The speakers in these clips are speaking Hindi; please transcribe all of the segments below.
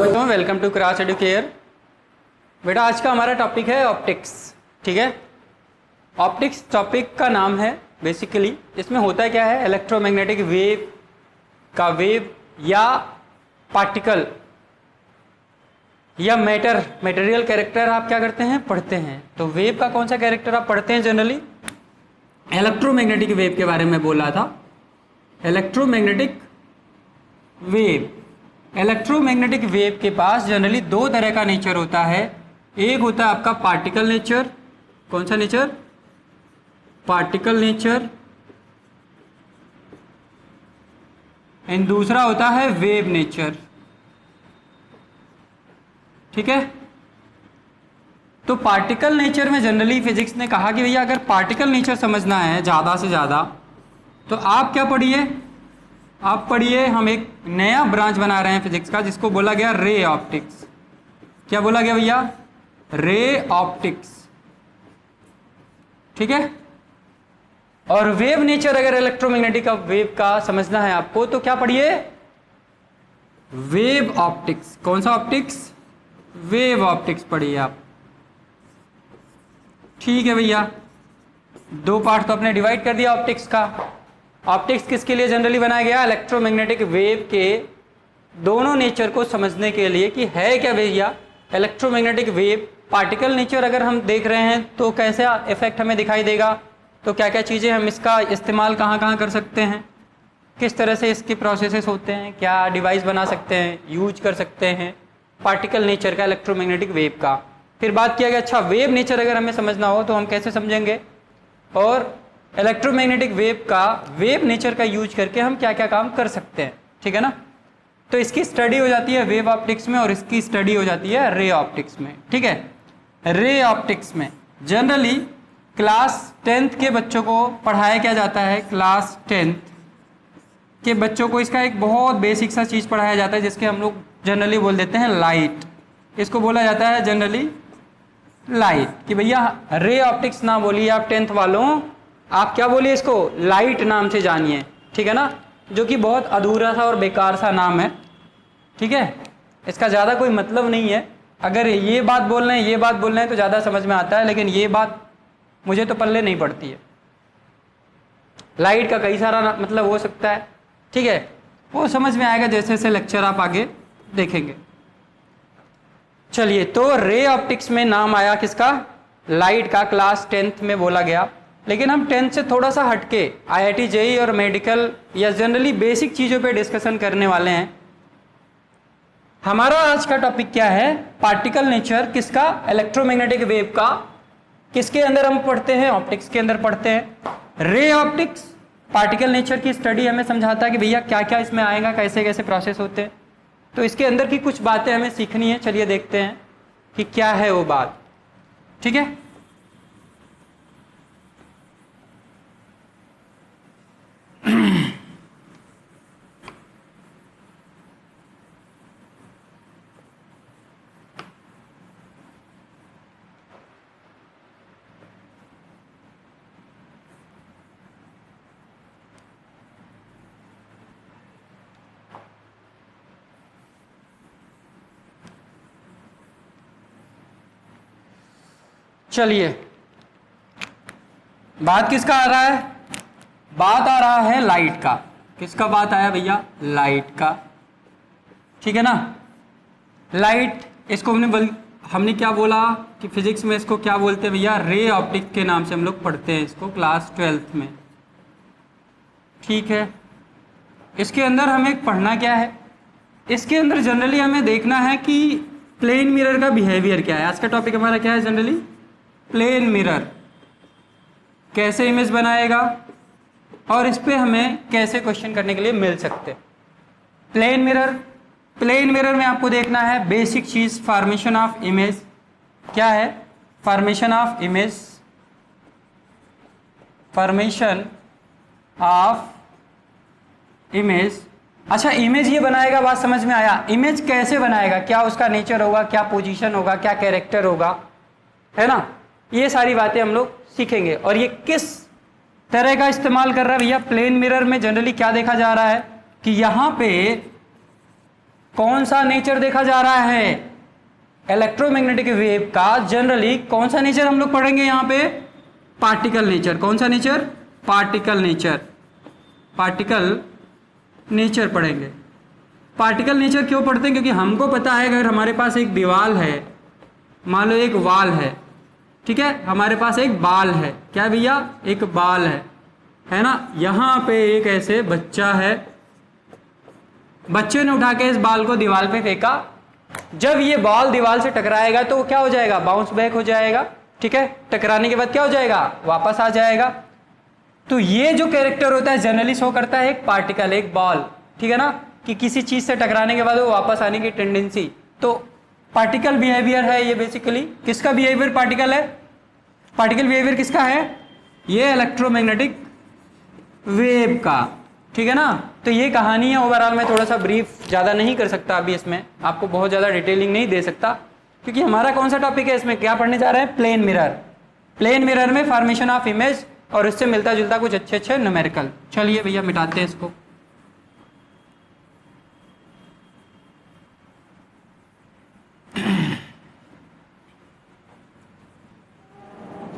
Welcome to crash Educare. बेटा आज का हमारा टॉपिक है ऑप्टिक्स। ठीक है, ऑप्टिक्स टॉपिक का नाम है। बेसिकली इसमें होता क्या है, इलेक्ट्रोमैग्नेटिक वेव का वेव या पार्टिकल या मटेरियल कैरेक्टर आप क्या करते हैं, पढ़ते हैं। तो वेव का कौन सा कैरेक्टर आप पढ़ते हैं जनरली? इलेक्ट्रोमैग्नेटिक वेव के बारे में बोला था। इलेक्ट्रोमैग्नेटिक वेव के पास जनरली दो तरह का नेचर होता है। एक होता है आपका पार्टिकल नेचर। कौन सा नेचर? Particle nature. एंड दूसरा होता है वेव नेचर। ठीक है, तो पार्टिकल नेचर में जनरली फिजिक्स ने कहा कि भैया अगर पार्टिकल नेचर समझना है ज़्यादा से ज़्यादा तो आप क्या पढ़िए, आप पढ़िए, हम एक नया ब्रांच बना रहे हैं फिजिक्स का जिसको बोला गया रे ऑप्टिक्स। क्या बोला गया भैया? Ray optics. ठीक है, और वेव नेचर अगर इलेक्ट्रोमैग्नेटिक वेव का समझना है आपको तो क्या पढ़िए? Wave optics. कौन सा ऑप्टिक्स? वेव ऑप्टिक्स पढ़िए आप। ठीक है भैया, दो पार्ट तो आपने डिवाइड कर दिया ऑप्टिक्स का। ऑप्टिक्स किसके लिए जनरली बनाया गया? इलेक्ट्रोमैग्नेटिक वेव के दोनों नेचर को समझने के लिए कि है क्या भैया इलेक्ट्रोमैग्नेटिक वेव। पार्टिकल नेचर अगर हम देख रहे हैं तो कैसे इफेक्ट हमें दिखाई देगा, तो क्या क्या चीज़ें हम इसका इस्तेमाल कहाँ कहाँ कर सकते हैं, किस तरह से इसके प्रोसेसेस होते हैं, क्या डिवाइस बना सकते हैं, यूज कर सकते हैं पार्टिकल नेचर का, इलेक्ट्रोमैग्नेटिक वेव का। फिर बात किया गया अच्छा वेव नेचर अगर हमें समझना हो तो हम कैसे समझेंगे, और इलेक्ट्रोमैग्नेटिक वेव का वेव नेचर का यूज करके हम क्या क्या काम कर सकते हैं। ठीक है ना, तो इसकी स्टडी हो जाती है वेव ऑप्टिक्स में और इसकी स्टडी हो जाती है रे ऑप्टिक्स में। ठीक है, रे ऑप्टिक्स में जनरली क्लास 10th के बच्चों को पढ़ाया क्या जाता है? क्लास 10th के बच्चों को इसका एक बहुत बेसिक सा चीज़ पढ़ाया जाता है जिसके हम लोग जनरली बोल देते हैं लाइट। इसको बोला जाता है जनरली लाइट। कि भैया रे ऑप्टिक्स ना बोलिए आप 10th वालों, आप क्या बोलिए इसको? लाइट नाम से जानिए। ठीक है ना, जो कि बहुत अधूरा सा और बेकार सा नाम है। ठीक है, इसका ज़्यादा कोई मतलब नहीं है। अगर ये बात बोल रहे हैं ये बात बोल रहे हैं तो ज़्यादा समझ में आता है, लेकिन ये बात मुझे तो पल्ले नहीं पड़ती है। लाइट का कई सारा मतलब हो सकता है। ठीक है, वो समझ में आएगा जैसे जैसे लेक्चर आप आगे देखेंगे। चलिए, तो रे ऑप्टिक्स में नाम आया किसका? लाइट का। क्लास 10th में बोला गया। लेकिन हम 10th से थोड़ा सा हटके IIT JEE और मेडिकल या जनरली बेसिक चीज़ों पे डिस्कशन करने वाले हैं। हमारा आज का टॉपिक क्या है? पार्टिकल नेचर किसका? इलेक्ट्रोमैग्नेटिक वेव का। किसके अंदर हम पढ़ते हैं? ऑप्टिक्स के अंदर पढ़ते हैं। रे ऑप्टिक्स पार्टिकल नेचर की स्टडी हमें समझाता है कि भैया क्या क्या इसमें आएगा, कैसे कैसे प्रोसेस होते हैं। तो इसके अंदर की कुछ बातें हमें सीखनी है। चलिए देखते हैं कि क्या है वो बात। ठीक है, चलिए बात किसका आ रहा है? बात आ रहा है लाइट का। किसका बात आया भैया? लाइट का। ठीक है ना, लाइट इसको हमने क्या बोला कि फिजिक्स में इसको क्या बोलते हैं भैया? रे ऑप्टिक्स के नाम से हम लोग पढ़ते हैं इसको क्लास 12th में। ठीक है, इसके अंदर हमें पढ़ना क्या है? इसके अंदर जनरली हमें देखना है कि प्लेन मिरर का बिहेवियर क्या है। आज का टॉपिक हमारा क्या है जनरली? प्लेन मिरर कैसे इमेज बनाएगा और इस पे हमें कैसे क्वेश्चन करने के लिए मिल सकते हैं। प्लेन मिरर में आपको देखना है बेसिक चीज, फॉर्मेशन ऑफ इमेज। क्या है? Formation of image, formation of image. अच्छा, इमेज ये बनाएगा, बात समझ में आया। इमेज कैसे बनाएगा, क्या उसका नेचर होगा, क्या पोजीशन होगा, क्या कैरेक्टर होगा, है ना, ये सारी बातें हम लोग सीखेंगे। और ये किस तरह का इस्तेमाल कर रहा है भैया? प्लेन मिरर में जनरली क्या देखा जा रहा है कि यहाँ पे कौन सा नेचर देखा जा रहा है इलेक्ट्रोमैग्नेटिक वेव का? जनरली कौन सा नेचर हम लोग पढ़ेंगे यहाँ पे? Particle nature. कौन सा nature? Particle nature. Particle nature पढ़ेंगे। पार्टिकल नेचर क्यों पढ़ते हैं? क्योंकि हमको पता है अगर हमारे पास एक दीवार है, मान लो एक वाल है, ठीक है, हमारे पास एक बाल है, क्या भैया? एक बाल है ना? यहाँ पे एक ऐसे बच्चा है, बच्चे ने उठा के इस बाल को दीवार पे फेंका। जब ये बॉल दीवार से टकराएगा तो क्या हो जाएगा? बाउंस बैक हो जाएगा, ठीक है। टकराने के बाद क्या हो जाएगा? वापस आ जाएगा। तो ये जो कैरेक्टर होता है जनरली शो करता है एक पार्टिकल, एक बॉल, ठीक है ना, कि किसी चीज से टकराने के बाद वो वापस आने की टेंडेंसी। तो पार्टिकल बिहेवियर है ये बेसिकली। किसका बिहेवियर पार्टिकल है? पार्टिकल बिहेवियर किसका है? ये इलेक्ट्रोमैग्नेटिक वेव का, ठीक है ना। तो ये कहानी है ओवरऑल। मैं थोड़ा सा ब्रीफ ज़्यादा नहीं कर सकता अभी, इसमें आपको बहुत ज़्यादा डिटेलिंग नहीं दे सकता, क्योंकि हमारा कौन सा टॉपिक है, इसमें क्या पढ़ने जा रहे हैं? Plane mirror. प्लेन मिरर में फॉर्मेशन ऑफ इमेज और इससे मिलता जुलता कुछ अच्छे अच्छे न्यूमेरिकल। चलिए भैया मिटाते हैं इसको।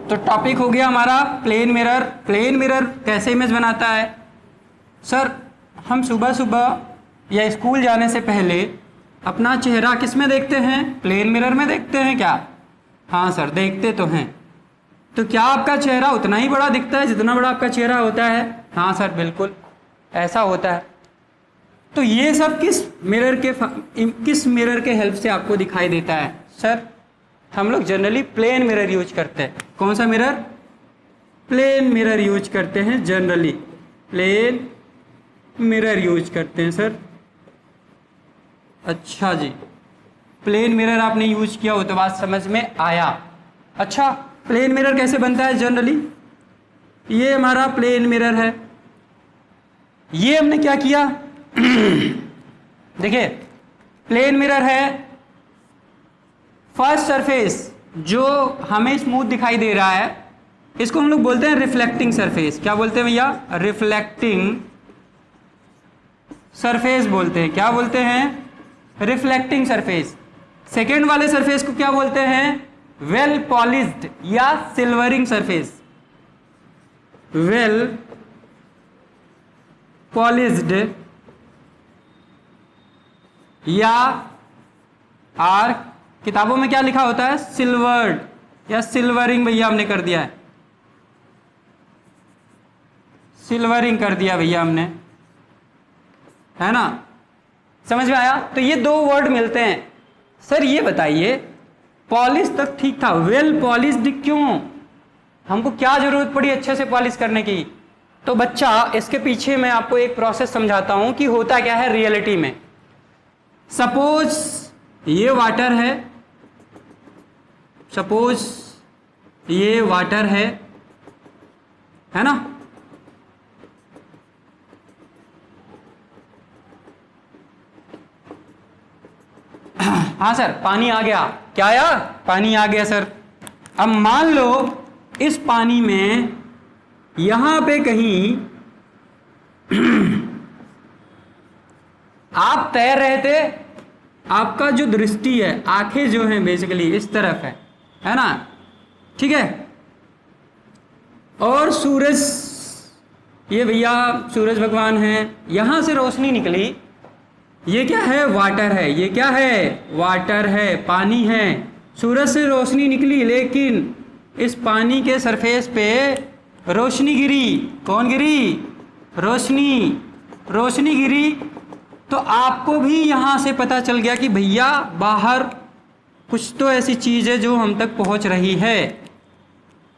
तो टॉपिक हो गया हमारा प्लेन मिरर। प्लेन मिरर कैसे इमेज बनाता है? सर हम सुबह सुबह या स्कूल जाने से पहले अपना चेहरा किस में देखते हैं? प्लेन मिरर में देखते हैं क्या? हाँ सर देखते तो हैं। तो क्या आपका चेहरा उतना ही बड़ा दिखता है जितना बड़ा आपका चेहरा होता है? हाँ सर बिल्कुल ऐसा होता है। तो ये सब किस मिरर के हेल्प से आपको दिखाई देता है? सर हम लोग जनरली प्लेन मिरर यूज करते हैं। कौन सा मिरर? प्लेन मिरर यूज करते हैं जनरली। प्लेन मिरर यूज करते हैं सर। अच्छा जी, प्लेन मिरर आपने यूज किया हो तो बात समझ में आया। अच्छा प्लेन मिरर कैसे बनता है जनरली? ये हमारा प्लेन मिरर है। ये हमने क्या किया देखिए प्लेन मिरर है, फर्स्ट सरफेस जो हमें स्मूथ दिखाई दे रहा है इसको हम लोग बोलते हैं रिफ्लेक्टिंग सरफेस। क्या बोलते हैं भैया? रिफ्लेक्टिंग सरफेस बोलते हैं। क्या बोलते हैं? Reflecting surface. सेकेंड वाले सरफेस को क्या बोलते हैं? वेल पॉलिश्ड या सिल्वरिंग सरफेस। वेल पॉलिश्ड या आर किताबों में क्या लिखा होता है? सिल्वर्ड या सिल्वरिंग। भैया हमने कर दिया है, सिल्वरिंग कर दिया भैया हमने, है ना? समझ में आया? तो ये दो वर्ड मिलते हैं। सर ये बताइए पॉलिश तक ठीक था, वेल पॉलिश्ड क्यों? हमको क्या जरूरत पड़ी अच्छे से पॉलिश करने की? तो बच्चा इसके पीछे मैं आपको एक प्रोसेस समझाता हूं कि होता क्या है रियलिटी में। सपोज ये वाटर है, सपोज ये वाटर है ना? हाँ सर पानी आ गया। क्या आया? पानी आ गया सर। अब मान लो इस पानी में यहां पे कहीं आप तैर रहे थे, आपका जो दृष्टि है, आंखें जो हैं बेसिकली इस तरफ है ना? ठीक है। और सूरज, ये भैया सूरज भगवान है, यहां से रोशनी निकली, ये क्या है? वाटर है। ये क्या है? वाटर है, पानी है। सूरज से रोशनी निकली लेकिन इस पानी के सरफेस पे रोशनी गिरी। कौन गिरी? रोशनी गिरी। तो आपको भी यहाँ से पता चल गया कि भैया बाहर कुछ तो ऐसी चीज़ है जो हम तक पहुँच रही है,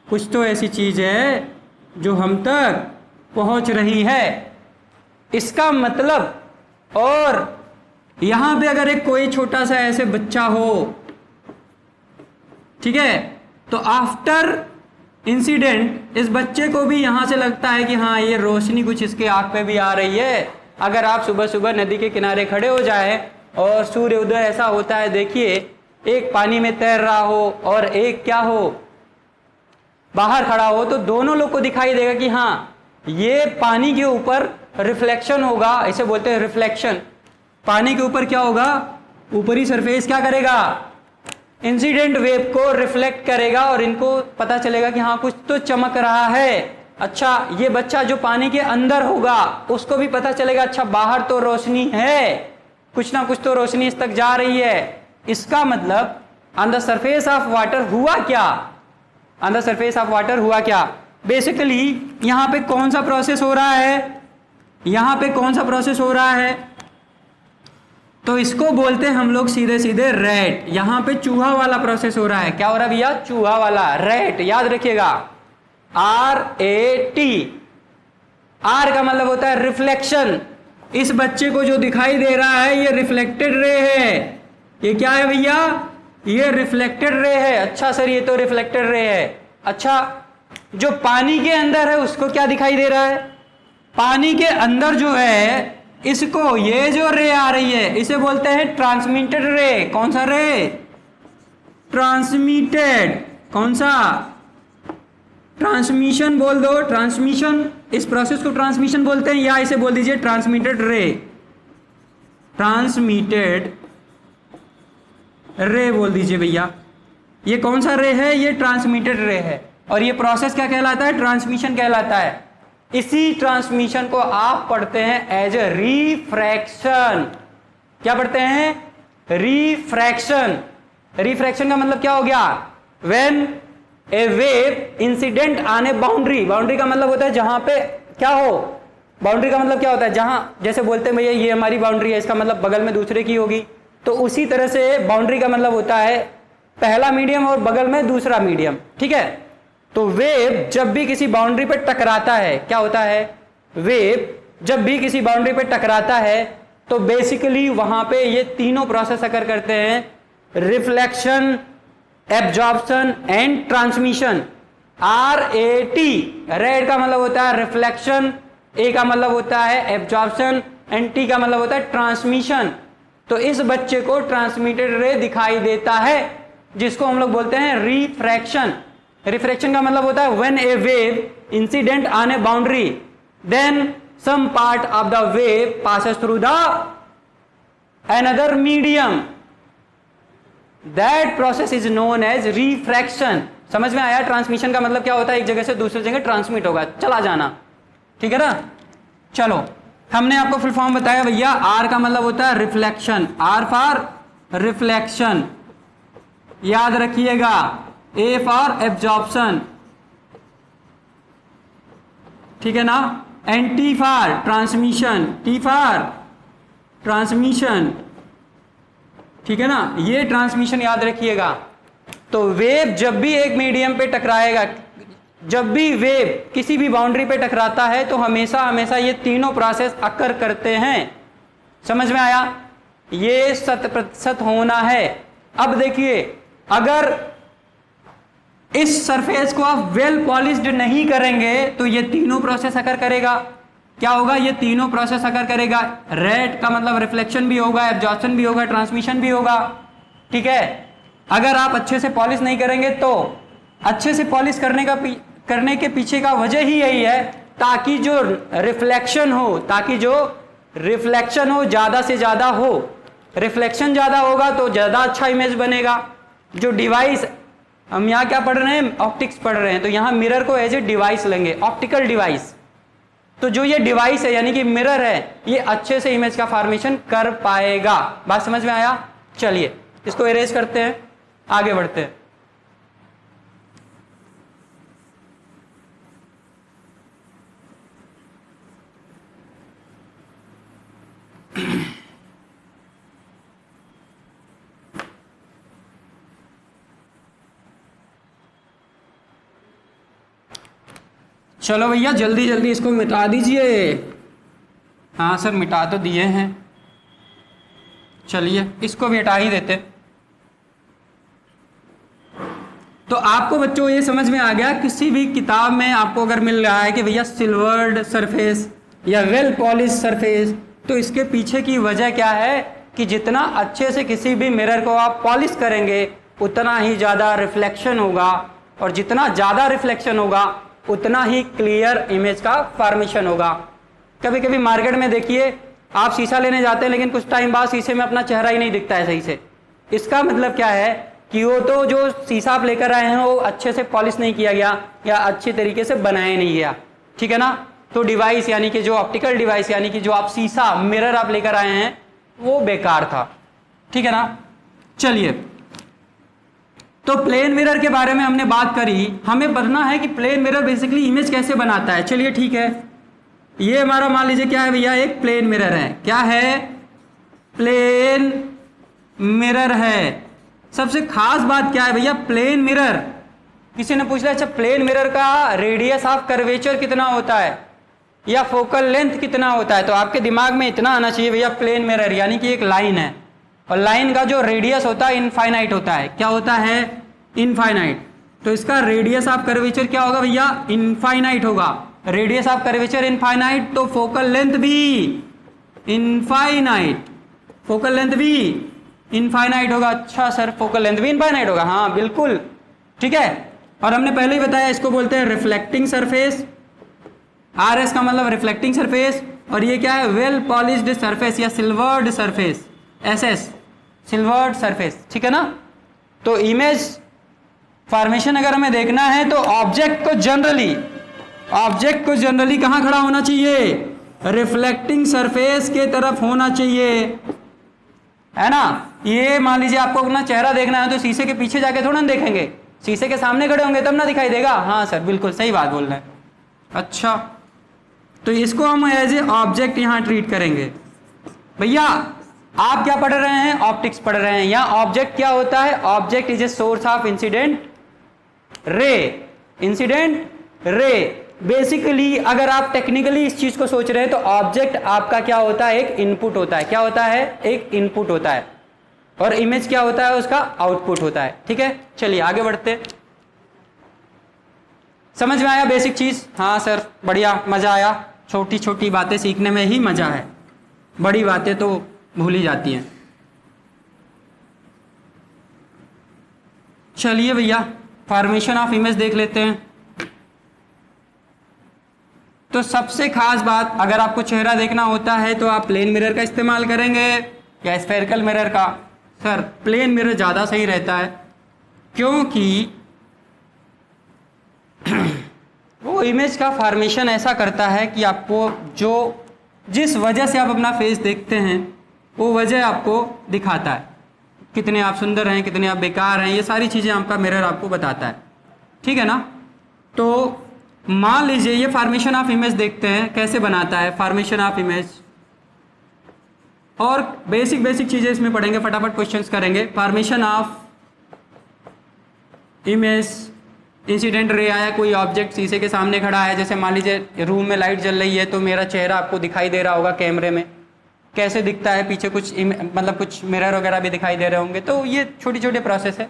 कुछ तो ऐसी चीज़ है जो हम तक पहुँच रही है। इसका मतलब, और यहाँ पे अगर एक कोई छोटा सा ऐसे बच्चा हो, ठीक है, तो आफ्टर इंसिडेंट इस बच्चे को भी यहाँ से लगता है कि हाँ ये रोशनी कुछ इसके आँख पे भी आ रही है। अगर आप सुबह सुबह नदी के किनारे खड़े हो जाए और सूर्योदय ऐसा होता है, देखिए एक पानी में तैर रहा हो और एक क्या हो, बाहर खड़ा हो, तो दोनों लोग को दिखाई देगा कि हाँ ये पानी के ऊपर रिफ्लेक्शन होगा, इसे बोलते हैं रिफ्लेक्शन। पानी के ऊपर क्या होगा, ऊपरी सरफेस क्या करेगा, इंसिडेंट वेव को रिफ्लेक्ट करेगा और इनको पता चलेगा कि हाँ कुछ तो चमक रहा है। अच्छा, ये बच्चा जो पानी के अंदर होगा उसको भी पता चलेगा अच्छा बाहर तो रोशनी है, कुछ ना कुछ तो रोशनी इस तक जा रही है। इसका मतलब on the surface of water हुआ क्या, on the surface of water हुआ क्या, बेसिकली यहां पे कौन सा प्रोसेस हो रहा है, यहां पे कौन सा प्रोसेस हो रहा है, तो इसको बोलते हैं हम लोग सीधे सीधे रैट। यहां पे चूहा वाला प्रोसेस हो रहा है। क्या हो रहा है भैया, चूहा वाला, रैट, याद रखिएगा, RAT। आर का मतलब होता है रिफ्लेक्शन। इस बच्चे को जो दिखाई दे रहा है ये रिफ्लेक्टेड रे है। ये क्या है भैया, ये रिफ्लेक्टेड रे है। अच्छा सर, ये तो रिफ्लेक्टेड रे है। अच्छा, जो पानी के अंदर है उसको क्या दिखाई दे रहा है, पानी के अंदर जो है इसको ये जो रे आ रही है इसे बोलते हैं ट्रांसमिटेड रे। कौन सा रे, ट्रांसमिटेड। कौन सा, ट्रांसमिशन बोल दो, ट्रांसमिशन। इस प्रोसेस को ट्रांसमिशन बोलते हैं, या इसे बोल दीजिए ट्रांसमिटेड रे, ट्रांसमिटेड रे बोल दीजिए भैया। ये कौन सा रे है, ये ट्रांसमिटेड रे है। और ये प्रोसेस क्या कहलाता है, ट्रांसमिशन कहलाता है। इसी ट्रांसमिशन को आप पढ़ते हैं एज ए रिफ्रैक्शन। क्या पढ़ते हैं, रिफ्रैक्शन। रिफ्रैक्शन का मतलब क्या हो गया, when a wave incident on a boundary. Boundary का मतलब होता है जहां पे क्या हो, बाउंड्री का मतलब क्या होता है, जहां जैसे बोलते हैं भैया ये हमारी बाउंड्री है, इसका मतलब बगल में दूसरे की होगी। तो उसी तरह से बाउंड्री का मतलब होता है पहला मीडियम और बगल में दूसरा मीडियम, ठीक है। तो वेव जब भी किसी बाउंड्री पे टकराता है, क्या होता है, वेव जब भी किसी बाउंड्री पे टकराता है तो बेसिकली वहां पे ये तीनों प्रोसेस अकर करते हैं, reflection, absorption and transmission. RAT, red का मतलब होता है रिफ्लेक्शन, A का मतलब होता है एब्जॉर्प्शन एंड T का मतलब होता है ट्रांसमिशन। तो इस बच्चे को ट्रांसमिटेड रे दिखाई देता है जिसको हम लोग बोलते हैं रिफ्रैक्शन। रिफ्रैक्शन का मतलब होता है when a wave incident on a boundary then some part of the wave passes through the another medium, that process is known as refraction. समझ में आया, ट्रांसमिशन का मतलब क्या होता है, एक जगह से दूसरी जगह ट्रांसमिट होगा, चला जाना, ठीक है ना। चलो, हमने आपको फुल फॉर्म बताया भैया। आर का मतलब होता है रिफ्लेक्शन, आर फॉर रिफ्लेक्शन, याद रखिएगा। ए फॉर एब्जॉर्प्शन, ठीक है ना। And T for transmission, T for transmission, ठीक है ना। ये ट्रांसमिशन याद रखिएगा। तो वेव जब भी एक मीडियम पे टकराएगा, जब भी वेव किसी भी बाउंड्री पे टकराता है तो हमेशा हमेशा ये तीनों प्रोसेस अकर करते हैं। समझ में आया, ये 100% होना है। अब देखिए, अगर इस सरफेस को आप वेल पॉलिश्ड नहीं करेंगे तो ये तीनों प्रोसेस अकर करेगा। क्या होगा, ये तीनों प्रोसेस अकर करेगा। रेट का मतलब रिफ्लेक्शन भी होगा, एब्जॉर्प्शन भी होगा, ट्रांसमिशन भी होगा, ठीक है। अगर आप अच्छे से पॉलिश नहीं करेंगे तो अच्छे से पॉलिश करने के पीछे का वजह ही यही है ताकि जो रिफ्लेक्शन हो, ताकि जो रिफ्लेक्शन हो ज्यादा से ज्यादा हो। रिफ्लेक्शन ज्यादा होगा तो ज्यादा अच्छा इमेज बनेगा। जो डिवाइस, हम यहाँ क्या पढ़ रहे हैं, ऑप्टिक्स पढ़ रहे हैं, तो यहाँ मिरर को एज ए डिवाइस लेंगे, ऑप्टिकल डिवाइस। तो जो ये डिवाइस है यानी कि मिरर है, ये अच्छे से इमेज का फॉर्मेशन कर पाएगा। बात समझ में आया। चलिए इसको इरेज करते हैं, आगे बढ़ते हैं। चलो भैया जल्दी जल्दी इसको मिटा दीजिए। हाँ सर मिटा तो दिए हैं, चलिए इसको भी हटा ही देते। तो आपको बच्चों ये समझ में आ गया, किसी भी किताब में आपको अगर मिल रहा है कि भैया सिल्वर्ड सरफेस या वेल पॉलिश सरफेस, तो इसके पीछे की वजह क्या है कि जितना अच्छे से किसी भी मिरर को आप पॉलिश करेंगे उतना ही ज़्यादा रिफ्लेक्शन होगा, और जितना ज़्यादा रिफ्लेक्शन होगा उतना ही क्लियर इमेज का फॉर्मेशन होगा। कभी कभी मार्केट में देखिए आप शीशा लेने जाते हैं लेकिन कुछ टाइम बाद शीशे में अपना चेहरा ही नहीं दिखता है सही से। इसका मतलब क्या है कि वो तो जो शीशा आप लेकर आए हैं वो अच्छे से पॉलिश नहीं किया गया या अच्छे तरीके से बनाया नहीं गया, ठीक है ना। तो डिवाइस यानी कि जो ऑप्टिकल डिवाइस यानी कि जो आप शीशा मिरर आप लेकर आए हैं वो बेकार था, ठीक है ना। चलिए, तो प्लेन मिरर के बारे में हमने बात करी, हमें पढ़ना है कि प्लेन मिरर बेसिकली इमेज कैसे बनाता है। चलिए ठीक है, ये हमारा मान लीजिए क्या है भैया, एक प्लेन मिरर है। क्या है? प्लेन मिरर है। सबसे खास बात क्या है भैया, प्लेन मिरर। किसी ने पूछ लिया अच्छा प्लेन मिरर का रेडियस ऑफ कर्वेचर कितना होता है या फोकल लेंथ कितना होता है, तो आपके दिमाग में इतना आना चाहिए भैया, प्लेन मिरर यानी कि एक लाइन है और लाइन का जो रेडियस होता है इनफाइनाइट होता है। क्या होता है? इनफाइनाइट। तो इसका रेडियस ऑफ कर्वेचर क्या होगा भैया? इनफाइनाइट होगा। रेडियस ऑफ कर्वेचर इनफाइनाइट तो फोकल लेंथ भी इनफाइनाइट, फोकल लेंथ भी इनफाइनाइट होगा। अच्छा सर, फोकल लेंथ भी इनफाइनाइट होगा? हाँ बिल्कुल, ठीक है। और हमने पहले ही बताया इसको बोलते हैं रिफ्लेक्टिंग सरफेस। RS का मतलब रिफ्लेक्टिंग सरफेस, और ये क्या है? वेल पॉलिश्ड सरफेस या silvered surface, SS silvered surface, ठीक है ना। तो इमेज फॉर्मेशन अगर हमें देखना है तो ऑब्जेक्ट को जनरली कहां खड़ा होना चाहिए? रिफ्लेक्टिंग सरफेस के तरफ होना चाहिए, है ना। ये मान लीजिए आपको अपना चेहरा देखना है तो शीशे के पीछे जाके थोड़ा ना देखेंगे, शीशे के सामने खड़े होंगे तब ना दिखाई देगा। हाँ सर बिल्कुल सही बात बोल रहे हैं। अच्छा, तो इसको हम एज ए ऑब्जेक्ट यहां ट्रीट करेंगे। भैया आप क्या पढ़ रहे हैं? ऑप्टिक्स पढ़ रहे हैं। यहाँ ऑब्जेक्ट क्या होता है? Object is a source of incident ray. Incident ray basically अगर आप टेक्निकली इस चीज को सोच रहे हैं तो ऑब्जेक्ट आपका क्या होता है? एक इनपुट होता है। क्या होता है? एक इनपुट होता है। और इमेज क्या होता है? उसका आउटपुट होता है, ठीक है। चलिए आगे बढ़ते। समझ में आया बेसिक चीज? हाँ सर बढ़िया, मजा आया। छोटी छोटी बातें सीखने में ही मजा है, बड़ी बातें तो भूल ही जाती हैं। चलिए भैया फॉर्मेशन ऑफ इमेज देख लेते हैं। तो सबसे खास बात, अगर आपको चेहरा देखना होता है तो आप प्लेन मिरर का इस्तेमाल करेंगे या स्फेरिकल मिरर का? सर प्लेन मिरर ज़्यादा सही रहता है, क्योंकि वो इमेज का फॉर्मेशन ऐसा करता है कि आपको जिस वजह से आप अपना फेस देखते हैं वो वजह आपको दिखाता है। कितने आप सुंदर हैं, कितने आप बेकार हैं, ये सारी चीज़ें आपका मिरर आपको बताता है, ठीक है ना। तो मान लीजिए ये फॉर्मेशन ऑफ इमेज देखते हैं कैसे बनाता है फॉर्मेशन ऑफ इमेज, और बेसिक चीज़ें इसमें पढ़ेंगे, फटाफट क्वेश्चंस करेंगे। Formation of image, incident ray आया, कोई ऑब्जेक्ट शीशे के सामने खड़ा है, जैसे मान लीजिए रूम में लाइट जल रही है तो मेरा चेहरा आपको दिखाई दे रहा होगा कैमरे में, कैसे दिखता है पीछे कुछ मतलब कुछ मिरर वगैरह भी दिखाई दे रहे होंगे। तो ये छोटी छोटे प्रोसेस है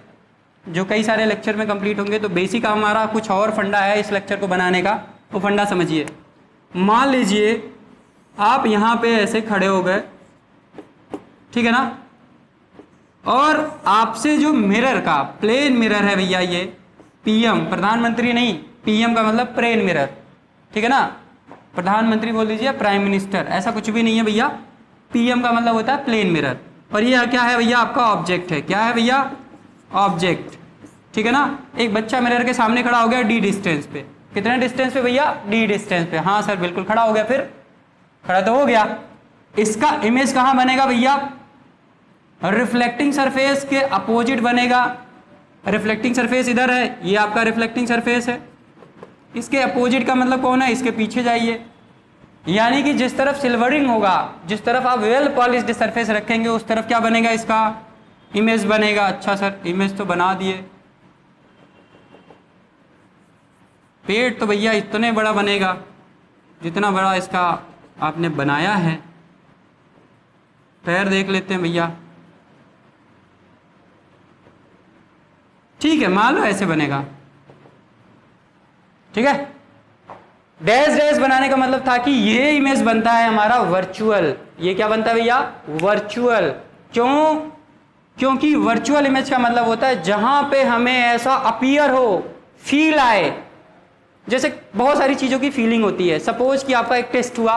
जो कई सारे लेक्चर में कंप्लीट होंगे। तो बेसिक हमारा कुछ और फंडा है इस लेक्चर को बनाने का, वो फंडा समझिए। मान लीजिए आप यहाँ पे ऐसे खड़े हो गए, ठीक है ना, और आपसे जो मिरर का प्लेन मिरर है भैया, ये पीएम, प्रधानमंत्री नहीं, पीएम का मतलब प्लेन मिरर, ठीक है ना। प्रधानमंत्री बोल दीजिए, प्राइम मिनिस्टर, ऐसा कुछ भी नहीं है भैया। पीएम का मतलब होता है प्लेन मिरर। और ये क्या है भैया? आपका ऑब्जेक्ट है। क्या है भैया? ऑब्जेक्ट, ठीक है ना। एक बच्चा मिरर के सामने खड़ा हो गया डी डिस्टेंस पे। कितने डिस्टेंस पे भैया? डी डिस्टेंस पे। हाँ सर बिल्कुल, खड़ा हो गया, फिर खड़ा तो हो गया। इसका इमेज कहाँ बनेगा भैया? रिफ्लेक्टिंग सरफेस के अपोजिट बनेगा। रिफ्लेक्टिंग सरफेस इधर है, ये आपका रिफ्लेक्टिंग सरफेस है। इसके अपोजिट का मतलब कौन है? इसके पीछे जाइए, यानी कि जिस तरफ सिल्वरिंग होगा, जिस तरफ आप वेल पॉलिश्ड सरफेस रखेंगे उस तरफ क्या बनेगा? इसका इमेज बनेगा। अच्छा सर इमेज तो बना दिए, पेड़ तो भैया इतने बड़ा बनेगा जितना बड़ा इसका आपने बनाया है। पैर देख लेते हैं भैया, ठीक है, मान लो ऐसे बनेगा, ठीक है। डैश डैश बनाने का मतलब था कि ये इमेज बनता है हमारा वर्चुअल। ये क्या बनता है भैया? वर्चुअल। क्यों? क्योंकि वर्चुअल इमेज का मतलब होता है जहां पे हमें ऐसा अपीयर हो, फील आए। जैसे बहुत सारी चीजों की फीलिंग होती है। सपोज कि आपका एक टेस्ट हुआ,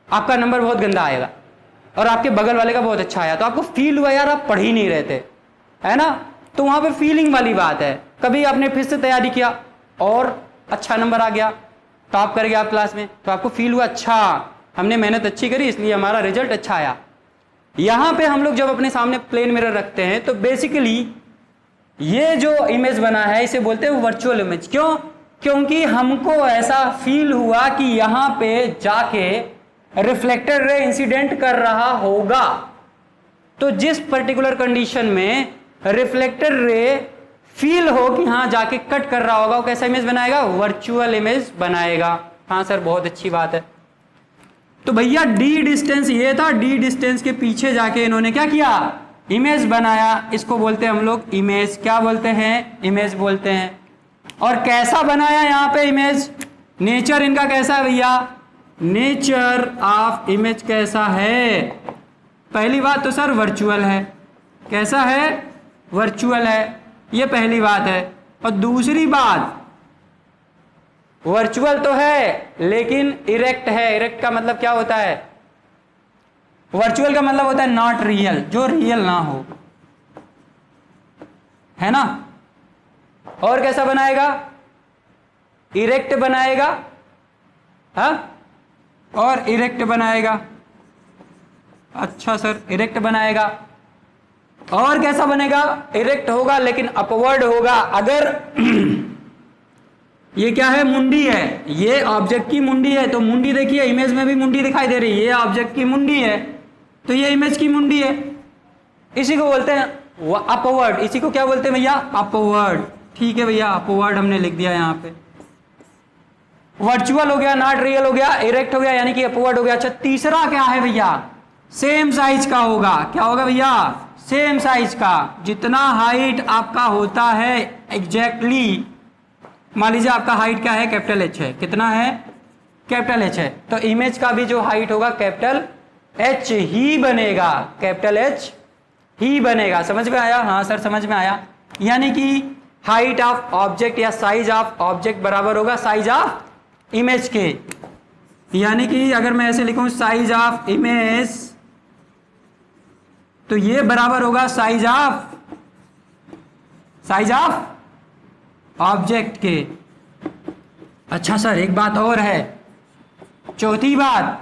आपका नंबर बहुत गंदा आएगा और आपके बगल वाले का बहुत अच्छा आया, तो आपको फील हुआ यार आप पढ़ ही नहीं रहे थे, है ना। तो वहां पे फीलिंग वाली बात है। कभी आपने फिर से तैयारी किया और अच्छा नंबर आ गया, टॉप कर गया आप क्लास में, तो आपको फील हुआ अच्छा हमने मेहनत अच्छी करी इसलिए हमारा रिजल्ट अच्छा आया। यहां पे हम लोग जब अपने सामने प्लेन मिरर रखते हैं तो बेसिकली ये जो इमेज बना है इसे बोलते हैं वर्चुअल इमेज। क्यों? क्योंकि हमको ऐसा फील हुआ कि यहां पे जाके रिफ्लेक्टेड रे इंसिडेंट कर रहा होगा। तो जिस पर्टिकुलर कंडीशन में रिफ्लेक्टेड रे फील हो कि हाँ जाके कट कर रहा होगा, वो कैसा इमेज बनाएगा? वर्चुअल इमेज बनाएगा। हाँ सर बहुत अच्छी बात है। तो भैया डी डिस्टेंस ये था, डी डिस्टेंस के पीछे जाके इन्होंने क्या किया? इमेज बनाया। इसको बोलते हैं हम लोग इमेज। क्या बोलते हैं? इमेज बोलते हैं। और कैसा बनाया यहाँ पे इमेज? नेचर इनका कैसा है भैया? नेचर ऑफ इमेज कैसा है? पहली बात तो सर वर्चुअल है। कैसा है? वर्चुअल है, ये पहली बात है। और दूसरी बात, वर्चुअल तो है लेकिन इरेक्ट है। इरेक्ट का मतलब क्या होता है? वर्चुअल का मतलब होता है नॉट रियल, जो रियल ना हो, है ना। और कैसा बनाएगा? इरेक्ट बनाएगा। हाँ, और इरेक्ट बनाएगा। अच्छा सर, इरेक्ट बनाएगा। और कैसा बनेगा? इरेक्ट होगा लेकिन अपवर्ड होगा। अगर ये क्या है? मुंडी है, ये ऑब्जेक्ट की मुंडी है। तो मुंडी देखिए, इमेज में भी मुंडी दिखाई दे रही है, ये ऑब्जेक्ट की मुंडी है तो ये इमेज की मुंडी है। इसी को बोलते हैं अपवर्ड। इसी को क्या बोलते हैं भैया? अपवर्ड। ठीक है भैया, अपवर्ड हमने लिख दिया यहाँ पे। वर्चुअल हो गया, नॉट रियल हो गया, इरेक्ट हो गया यानी कि अपवर्ड हो गया। अच्छा, तीसरा क्या है भैया? सेम साइज का होगा। क्या होगा भैया? सेम साइज का। जितना हाइट आपका होता है एग्जैक्टली, मान लीजिए आपका हाइट क्या है? कैपिटल एच है। कितना है? कैपिटल एच है। तो इमेज का भी जो हाइट होगा कैपिटल एच ही बनेगा। कैपिटल एच ही बनेगा। समझ में आया? हाँ सर समझ में आया। यानी कि हाइट ऑफ ऑब्जेक्ट या साइज ऑफ ऑब्जेक्ट बराबर होगा साइज ऑफ इमेज के। यानी कि अगर मैं ऐसे लिखूं साइज ऑफ इमेज, तो ये बराबर होगा साइज ऑफ ऑब्जेक्ट के। अच्छा सर, एक बात और है, चौथी बात,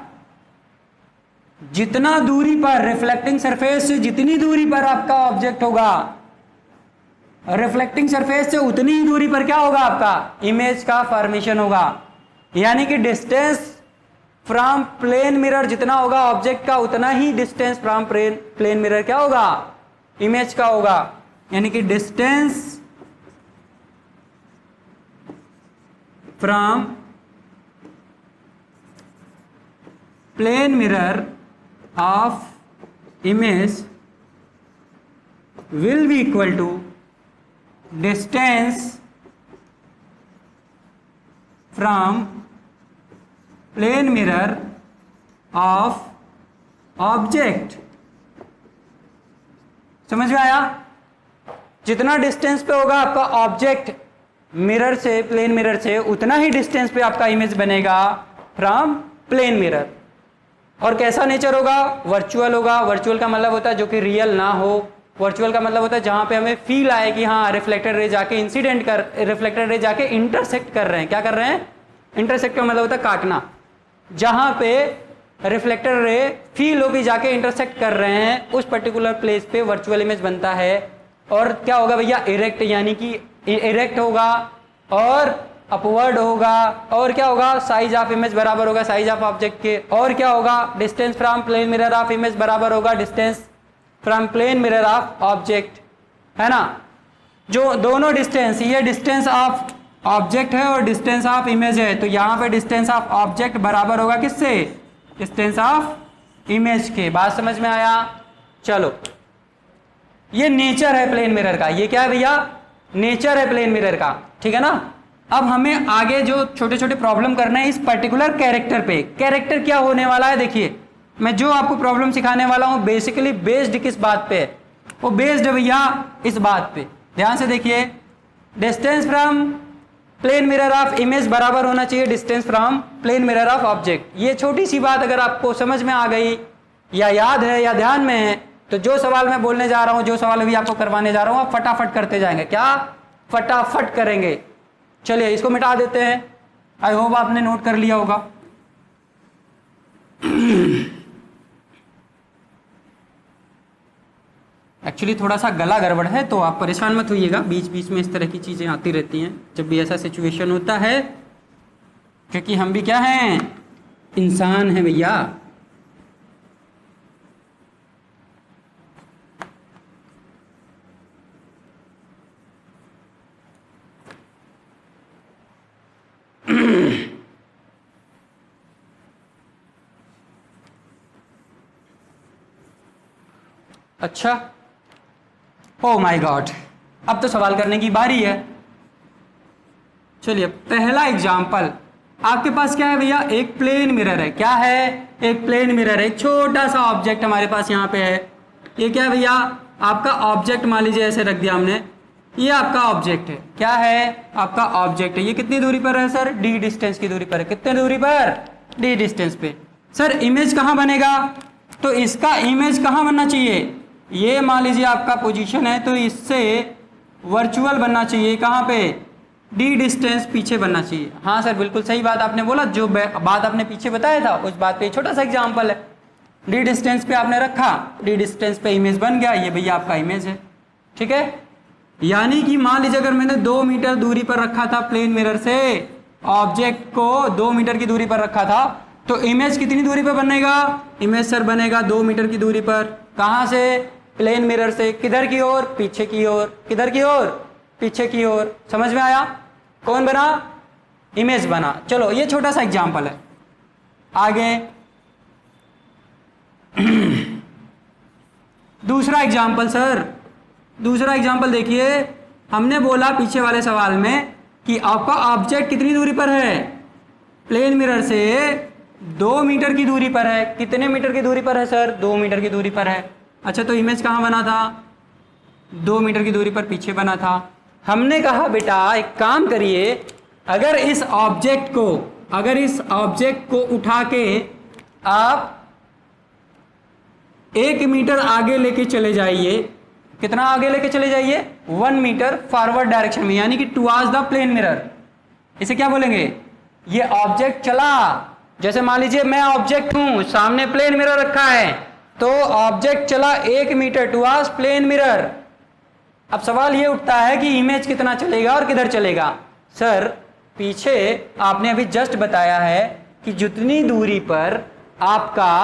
जितना दूरी पर रिफ्लेक्टिंग सरफेस से जितनी दूरी पर आपका ऑब्जेक्ट होगा, रिफ्लेक्टिंग सरफेस से उतनी ही दूरी पर क्या होगा? आपका इमेज का फॉर्मेशन होगा। यानी कि डिस्टेंस फ्रॉम प्लेन मिरर जितना होगा ऑब्जेक्ट का, उतना ही डिस्टेंस फ्रॉम प्लेन मिरर क्या होगा? इमेज का होगा। यानी कि distance from plane mirror of image will be equal to distance from plane mirror of object। समझ में आया? जितना डिस्टेंस पे होगा आपका ऑब्जेक्ट मिरर से, प्लेन मिरर से, उतना ही डिस्टेंस पे आपका इमेज बनेगा फ्रॉम प्लेन मिरर। और कैसा नेचर होगा? वर्चुअल होगा। वर्चुअल का मतलब होता है जो कि रियल ना हो। वर्चुअल का मतलब होता है जहां पे हमें फील आए कि हाँ रिफ्लेक्टेड रे जाके रिफ्लेक्टेड रे जाके इंटरसेक्ट कर रहे हैं। क्या कर रहे हैं? इंटरसेक्ट का मतलब होता है काटना। जहां पे रिफ्लेक्टेड रे फील हो कि जाके इंटरसेक्ट कर रहे हैं, उस पर्टिकुलर प्लेस पे वर्चुअल इमेज बनता है। और क्या होगा भैया? इरेक्ट, यानी कि इरेक्ट होगा और अपवर्ड होगा। और क्या होगा? साइज ऑफ इमेज बराबर होगा साइज ऑफ ऑब्जेक्ट के। और क्या होगा? Distance from plane mirror of image बराबर होगा distance from plane mirror of object, है ना। जो दोनों डिस्टेंस, ये डिस्टेंस ऑफ ऑब्जेक्ट है और डिस्टेंस ऑफ इमेज है, तो यहाँ पे डिस्टेंस ऑफ ऑब्जेक्ट बराबर होगा किससे? डिस्टेंस ऑफ इमेज के। बात समझ में आया? चलो, ये नेचर है प्लेन मिरर का। ये क्या है भैया? नेचर है प्लेन मिरर का। ठीक है ना। अब हमें आगे जो छोटे छोटे प्रॉब्लम करना है इस पर्टिकुलर कैरेक्टर पे। कैरेक्टर क्या होने वाला है? देखिए, मैं जो आपको प्रॉब्लम सिखाने वाला हूं बेसिकली बेस्ड किस बात पे है? वो बेस्ड है भैया इस बात पे। ध्यान से देखिए, distance from plane mirror of image बराबर होना चाहिए distance from plane mirror of object. ये छोटी सी बात अगर आपको समझ में आ गई या याद है या ध्यान में है तो जो सवाल मैं बोलने जा रहा हूं, जो सवाल अभी आपको करवाने जा रहा हूं, आप फटाफट करते जाएंगे। क्या? फटाफट करेंगे। चलिए इसको मिटा देते हैं। आई होप आपने नोट कर लिया होगा। एक्चुअली थोड़ा सा गला गड़बड़ है तो आप परेशान मत होइएगा, बीच बीच में इस तरह की चीज़ें आती रहती हैं जब भी ऐसा सिचुएशन होता है, क्योंकि हम भी क्या हैं, इंसान हैं भैया। अच्छा, ओ माय गॉड, अब तो सवाल करने की बारी है। चलिए पहला एग्जाम्पल आपके पास क्या है भैया, एक प्लेन मिरर है। क्या है? एक प्लेन मिरर है। छोटा सा ऑब्जेक्ट हमारे पास यहाँ पे है। ये क्या है भैया? आपका ऑब्जेक्ट मान लीजिए ऐसे रख दिया हमने, ये आपका ऑब्जेक्ट है। क्या है? आपका ऑब्जेक्ट है। ये कितनी दूरी पर है सर? डी डिस्टेंस की दूरी पर है। कितने दूरी पर? डी डिस्टेंस पे। सर इमेज कहाँ बनेगा? तो इसका इमेज कहाँ बनना चाहिए? ये मान लीजिए आपका पोजीशन है तो इससे वर्चुअल बनना चाहिए। कहाँ पे? डी डिस्टेंस पीछे बनना चाहिए। हाँ सर बिल्कुल सही बात आपने बोला, जो बात आपने पीछे बताया था उस बात पे छोटा सा एग्जांपल है। डी डिस्टेंस पे आपने रखा, डी डिस्टेंस पे इमेज बन गया। ये भैया आपका इमेज है। ठीक है, यानी कि मान लीजिए अगर मैंने 2 मीटर दूरी पर रखा था प्लेन मिरर से, ऑब्जेक्ट को 2 मीटर की दूरी पर रखा था, तो इमेज कितनी दूरी पर बनेगा? इमेज सर बनेगा 2 मीटर की दूरी पर। कहाँ से? प्लेन मिरर से। किधर की ओर? पीछे की ओर। किधर की ओर? पीछे की ओर। समझ में आया? कौन बना? इमेज बना। चलो ये छोटा सा एग्जांपल है। आगे दूसरा एग्जांपल सर, दूसरा एग्जांपल देखिए। हमने बोला पीछे वाले सवाल में कि आपका ऑब्जेक्ट कितनी दूरी पर है? प्लेन मिरर से 2 मीटर की दूरी पर है। कितने मीटर की दूरी पर है सर? 2 मीटर की दूरी पर है। अच्छा, तो इमेज कहाँ बना था? 2 मीटर की दूरी पर पीछे बना था। हमने कहा बेटा एक काम करिए, अगर इस ऑब्जेक्ट को उठा के आप 1 मीटर आगे लेके चले जाइए। कितना आगे लेके चले जाइए? 1 मीटर फॉरवर्ड डायरेक्शन में, यानी कि टुवर्ड्स द प्लेन मिरर। इसे क्या बोलेंगे? ये ऑब्जेक्ट चला, जैसे मान लीजिए मैं ऑब्जेक्ट हूं, सामने प्लेन मिरर रखा है, तो ऑब्जेक्ट चला 1 मीटर टुवर्ड्स प्लेन मिरर। अब सवाल ये उठता है कि इमेज कितना चलेगा और किधर चलेगा? सर पीछे आपने अभी जस्ट बताया है कि जितनी दूरी पर आपका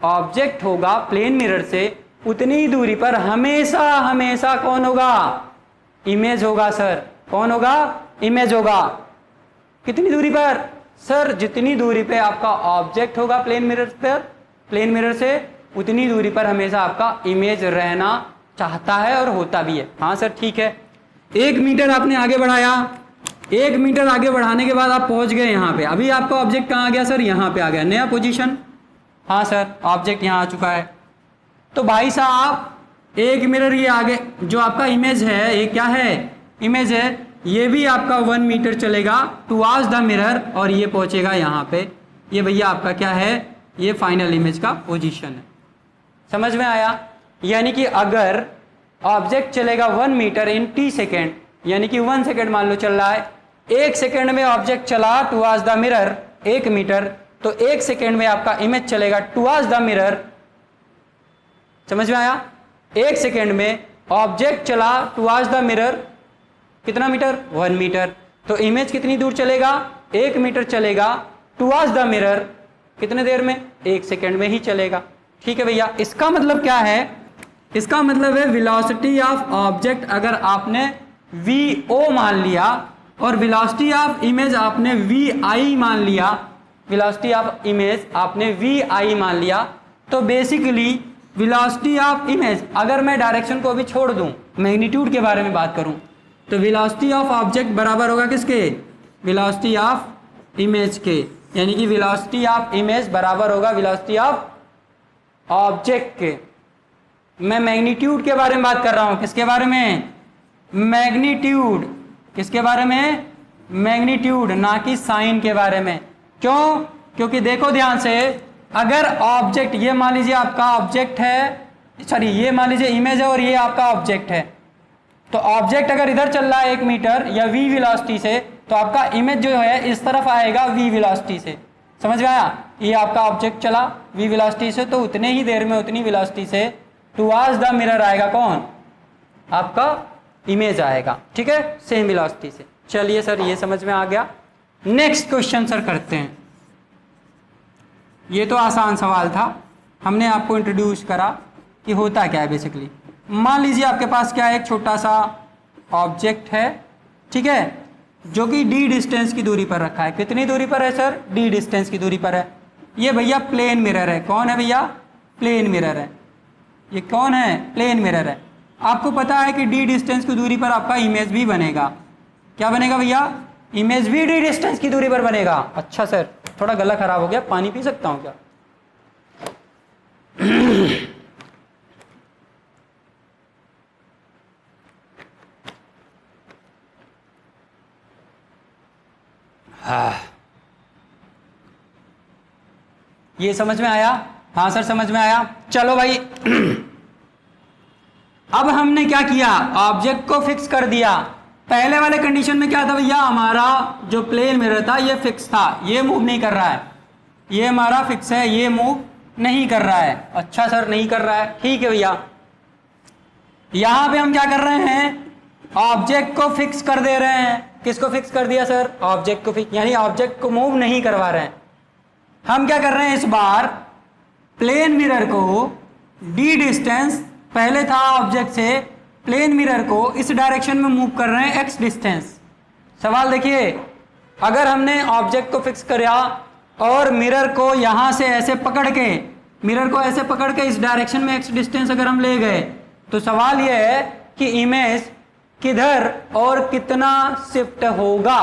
ऑब्जेक्ट होगा प्लेन मिरर से, उतनी दूरी पर हमेशा हमेशा कौन होगा? इमेज होगा सर। कौन होगा? इमेज होगा। कितनी दूरी पर? सर जितनी दूरी पे आपका ऑब्जेक्ट होगा प्लेन मिरर से, उतनी दूरी पर हमेशा आपका इमेज रहना चाहता है और होता भी है। हाँ सर ठीक है। 1 मीटर आपने आगे बढ़ाया, 1 मीटर आगे बढ़ाने के बाद आप पहुंच गए यहाँ पे। अभी आपका ऑब्जेक्ट कहाँ आ गया सर? यहाँ पे आ गया, नया पोजीशन। हाँ सर ऑब्जेक्ट यहाँ आ चुका है। तो भाई साहब 1 मिरर ये आगे जो आपका इमेज है, ये क्या है? इमेज है। ये भी आपका 1 मीटर चलेगा टुवर्ड्स द मिरर और ये पहुंचेगा यहाँ पे। ये भैया आपका क्या है? ये फाइनल इमेज का पोजीशन है। समझ में आया? यानी कि अगर ऑब्जेक्ट चलेगा 1 मीटर इन t सेकेंड, यानी कि 1 सेकेंड मान लो चल रहा है, 1 सेकेंड में ऑब्जेक्ट चला टुवर्ड्स द मिरर 1 मीटर, तो 1 सेकेंड में आपका इमेज चलेगा टुवर्ड्स द मिरर। समझ में आया? 1 सेकेंड में ऑब्जेक्ट चला टुवर्ड्स द मिरर कितना मीटर? 1 मीटर। तो इमेज कितनी दूर चलेगा? 1 मीटर चलेगा टुवर्ड्स द मिरर। कितने देर में? 1 सेकेंड में ही चलेगा। ठीक है भैया। इसका मतलब क्या है? इसका मतलब है वेलोसिटी ऑफ ऑब्जेक्ट अगर आपने VO मान लिया और वेलोसिटी ऑफ इमेज आपने VI मान लिया, वेलोसिटी ऑफ इमेज आपने VI मान लिया, तो बेसिकली वेलोसिटी ऑफ इमेज, अगर मैं डायरेक्शन को अभी छोड़ दूं, मैग्नीट्यूड के बारे में बात करूं, तो वेलोसिटी ऑफ ऑब्जेक्ट बराबर होगा किसके? वेलोसिटी ऑफ इमेज के। यानी कि वेलोसिटी ऑफ इमेज बराबर होगा वेलोसिटी ऑफ ऑब्जेक्ट के। मैं मैग्नीट्यूड के बारे में बात कर रहा हूं। किसके बारे में? मैग्नीट्यूड। किसके बारे में? मैग्नीट्यूड, ना कि साइन के बारे में। क्यों? क्योंकि देखो ध्यान से, अगर ऑब्जेक्ट, ये मान लीजिए आपका ऑब्जेक्ट है, सॉरी ये मान लीजिए इमेज है और ये आपका ऑब्जेक्ट है, तो ऑब्जेक्ट अगर इधर चल रहा है 1 मीटर या v वेलोसिटी से, तो आपका इमेज जो है इस तरफ आएगा v वेलोसिटी से। समझ में आया? ये आपका ऑब्जेक्ट चला v वेलोसिटी से, तो उतने ही देर में उतनी वेलोसिटी से टुवर्ड्स द मिरर आएगा कौन? आपका इमेज आएगा। ठीक है, सेम वेलोसिटी से। चलिए सर, ये समझ में आ गया। नेक्स्ट क्वेश्चन सर करते हैं। ये तो आसान सवाल था, हमने आपको इंट्रोड्यूस करा कि होता क्या है बेसिकली। मान लीजिए आपके पास क्या है, एक छोटा सा ऑब्जेक्ट है, ठीक है, जो कि d डिस्टेंस की दूरी पर रखा है। कितनी दूरी पर है सर? d डिस्टेंस की दूरी पर है। ये भैया प्लेन मिरर है। कौन है भैया? प्लेन मिरर है। ये कौन है? प्लेन मिरर है। आपको पता है कि d डिस्टेंस की दूरी पर आपका इमेज भी बनेगा। क्या बनेगा भैया? इमेज भी d डिस्टेंस की दूरी पर बनेगा। अच्छा सर, थोड़ा गला खराब हो गया, पानी पी सकता हूँ क्या? ये समझ में आया? हाँ सर समझ में आया। चलो भाई अब हमने क्या किया? ऑब्जेक्ट को फिक्स कर दिया। पहले वाले कंडीशन में क्या था भैया? हमारा जो प्लेन मिरर था ये फिक्स था, ये मूव नहीं कर रहा है। ये हमारा फिक्स है, ये मूव नहीं कर रहा है। अच्छा सर, नहीं कर रहा है, ठीक है भैया। यहां पे हम क्या कर रहे हैं? ऑब्जेक्ट को फिक्स कर दे रहे हैं। किसको फिक्स कर दिया सर? ऑब्जेक्ट को फिक्स, यानी ऑब्जेक्ट को मूव नहीं करवा रहे हैं। हम क्या कर रहे हैं? इस बार प्लेन मिरर को d डिस्टेंस पहले था ऑब्जेक्ट से, प्लेन मिरर को इस डायरेक्शन में मूव कर रहे हैं x डिस्टेंस। सवाल देखिए, अगर हमने ऑब्जेक्ट को फिक्स किया और मिरर को यहां से ऐसे पकड़ के, मिरर को ऐसे पकड़ के इस डायरेक्शन में x डिस्टेंस अगर हम ले गए, तो सवाल यह है कि इमेज किधर और कितना शिफ्ट होगा।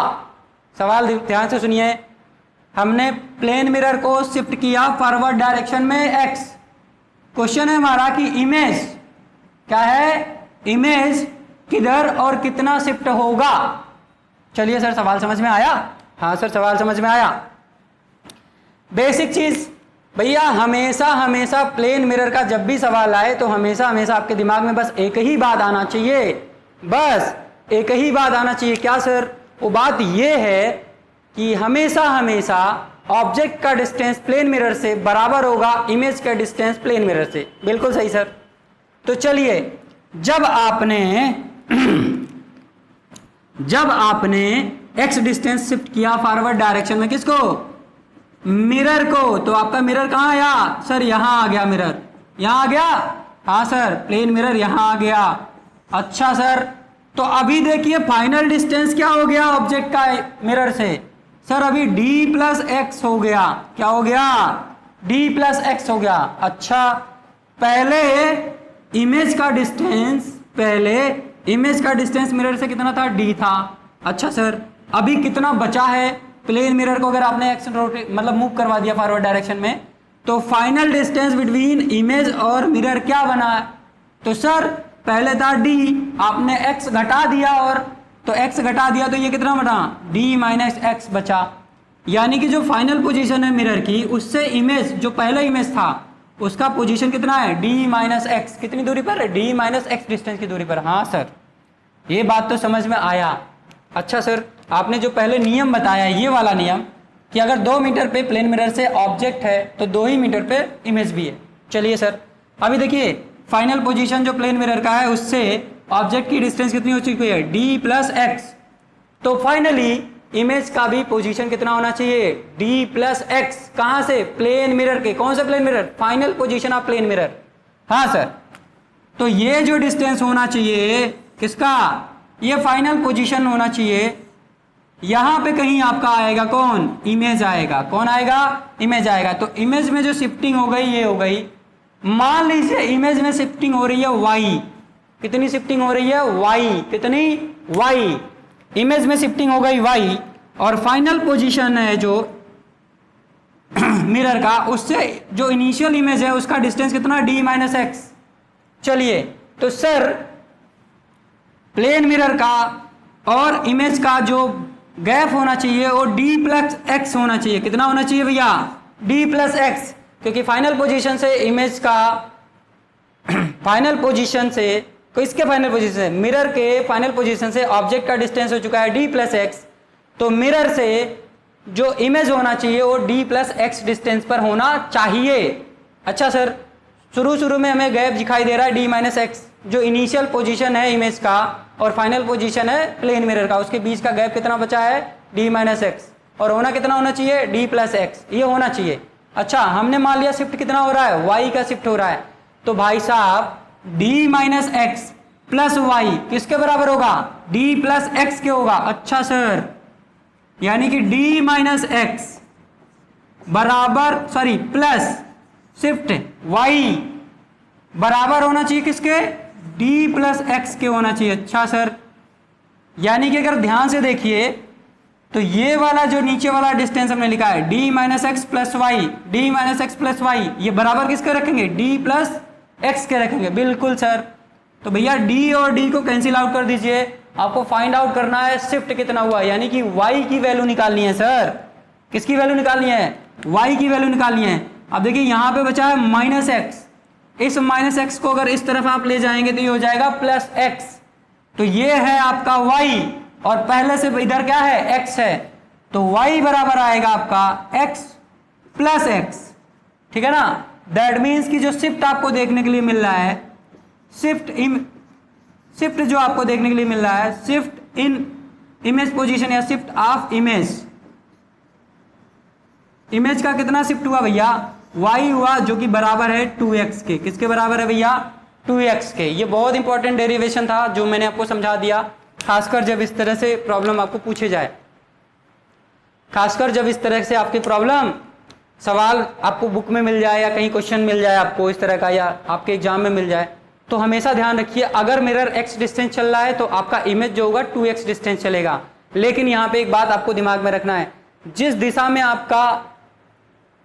सवाल ध्यान से सुनिए। हमने प्लेन मिरर को शिफ्ट किया फॉरवर्ड डायरेक्शन में x। क्वेश्चन है हमारा कि इमेज क्या है? इमेज किधर और कितना शिफ्ट होगा। चलिए सर, सवाल समझ में आया? हाँ सर, सवाल समझ में आया। बेसिक चीज भैया, हमेशा हमेशा प्लेन मिरर का जब भी सवाल आए तो हमेशा हमेशा आपके दिमाग में बस एक ही बात आना चाहिए, बस एक ही बात आना चाहिए। क्या सर? वो बात ये है कि हमेशा हमेशा ऑब्जेक्ट का डिस्टेंस प्लेन मिरर से बराबर होगा इमेज का डिस्टेंस प्लेन मिरर से। बिल्कुल सही सर। तो चलिए, जब आपने x डिस्टेंस शिफ्ट किया फॉरवर्ड डायरेक्शन में, किसको? मिरर को, तो आपका मिरर कहाँ आया सर? यहाँ आ गया मिरर, यहाँ आ गया। हाँ सर, प्लेन मिरर यहाँ आ गया। अच्छा सर, तो अभी देखिए फाइनल डिस्टेंस क्या हो गया ऑब्जेक्ट का मिरर से? सर अभी d प्लस एक्स हो गया। क्या हो गया? d प्लस एक्स हो गया। अच्छा, पहले इमेज का डिस्टेंस मिरर से कितना था? d था। अच्छा सर, अभी कितना बचा है? प्लेन मिरर को अगर आपने एक्स रोटेट मतलब मूव करवा दिया फॉरवर्ड डायरेक्शन में, तो फाइनल डिस्टेंस बिटवीन इमेज और मिरर क्या बना? तो सर पहले था d, आपने x घटा दिया, और तो x घटा दिया तो ये कितना बना? d माइनस एक्स बचा। यानी कि जो फाइनल पोजीशन है मिरर की, उससे इमेज जो पहला इमेज था उसका पोजीशन कितना है? d minus x. कितनी दूरी पर है? d माइनस एक्स डिस्टेंस की दूरी पर। हाँ सर, ये बात तो समझ में आया। अच्छा सर, आपने जो पहले नियम बताया, ये वाला नियम कि अगर 2 मीटर पे प्लेन मिरर से ऑब्जेक्ट है तो 2 ही मीटर पे इमेज भी है। चलिए सर, अभी देखिए फाइनल पोजीशन जो प्लेन मिरर का है उससे ऑब्जेक्ट की डिस्टेंस कितनी हो चुकी है? d plus x. तो फाइनली इमेज का भी पोजीशन कितना होना चाहिए? d plus x. कहां से? प्लेन मिरर के। कौन सा plane mirror? Final position of plane mirror. हाँ सर, तो ये जो डिस्टेंस होना चाहिए किसका? ये फाइनल पोजीशन होना चाहिए। यहां पे कहीं आपका आएगा कौन? इमेज आएगा। कौन आएगा? इमेज आएगा। तो इमेज में जो शिफ्टिंग हो गई ये हो गई। मान लीजिए इमेज में शिफ्टिंग हो रही है y। कितनी शिफ्टिंग हो रही है? y। कितनी? y। इमेज में शिफ्टिंग हो गई y, और फाइनल पोजीशन है जो मिरर का, उससे जो इनिशियल इमेज है उसका डिस्टेंस कितना? d minus x. चलिए, तो सर प्लेन मिरर का और इमेज का जो गैप होना चाहिए और डी प्लस एक्स होना चाहिए। कितना होना चाहिए भैया? डी प्लस एक्स, क्योंकि फाइनल पोजीशन से इमेज का फाइनल पोजीशन से किसके फाइनल पोजीशन से, मिरर के फाइनल पोजीशन से ऑब्जेक्ट का डिस्टेंस हो चुका है डी प्लस एक्स, तो मिरर से जो इमेज होना चाहिए वो डी प्लस एक्स डिस्टेंस पर होना चाहिए। अच्छा सर, शुरू में हमें गैप दिखाई दे रहा है डी माइनस एक्स, जो इनिशियल पोजीशन है इमेज का और फाइनल पोजीशन है प्लेन मिरर का, उसके बीच का गैप कितना बचा है? डी माइनस एक्स, और होना कितना होना चाहिए? डी प्लस एक्स, ये होना चाहिए। अच्छा, हमने मान लिया शिफ्ट कितना हो रहा है? वाई का शिफ्ट हो रहा है, तो भाई साहब d minus x plus y किसके बराबर होगा? डी प्लस एक्स के होगा। अच्छा सर, यानी कि डी माइनस एक्स बराबर प्लस शिफ्ट वाई बराबर होना चाहिए किसके? डी प्लस एक्स के होना चाहिए। अच्छा सर, यानी कि अगर ध्यान से देखिए तो ये वाला जो नीचे वाला डिस्टेंस हमने लिखा है d minus x plus y, d minus x plus y, ये बराबर किसके रखेंगे? डी प्लस एक्स के रखेंगे। बिल्कुल सर, तो भैया डी और डी को कैंसिल आउट कर दीजिए। आपको फाइंड आउट करना है शिफ्ट कितना हुआ, यानी कि वाई की वैल्यू निकालनी है सर। किसकी वैल्यू निकालनी है? वाई की वैल्यू निकालनी है। अब देखिए यहाँ पे बचा है माइनस एक्स, इस माइनस एक्स को अगर इस तरफ आप ले जाएंगे तो ये हो जाएगा प्लस एक्स, तो ये है आपका y, और पहले से इधर क्या है? x है, तो y बराबर आएगा आपका x प्लस एक्स। ठीक है ना? दैट मीन्स कि जो शिफ्ट आपको देखने के लिए मिल रहा है, शिफ्ट जो आपको देखने के लिए मिल रहा है, शिफ्ट इन इमेज पोजीशन या शिफ्ट ऑफ इमेज का कितना शिफ्ट हुआ भैया? y हुआ, जो कि बराबर है 2x के। किसके बराबर है भैया? 2x के। ये बहुत इंपॉर्टेंट डेरिवेशन था जो मैंने आपको समझा दिया, खासकर जब इस तरह से प्रॉब्लम आपको पूछे जाए, खासकर जब इस तरह से आपकी प्रॉब्लम सवाल आपको बुक में मिल जाए या कहीं क्वेश्चन मिल जाए आपको इस तरह का, या आपके एग्जाम में मिल जाए, तो हमेशा ध्यान रखिए अगर मिरर x डिस्टेंस चल रहा है तो आपका इमेज जो होगा 2x डिस्टेंस चलेगा। लेकिन यहाँ पे एक बात आपको दिमाग में रखना है, जिस दिशा में आपका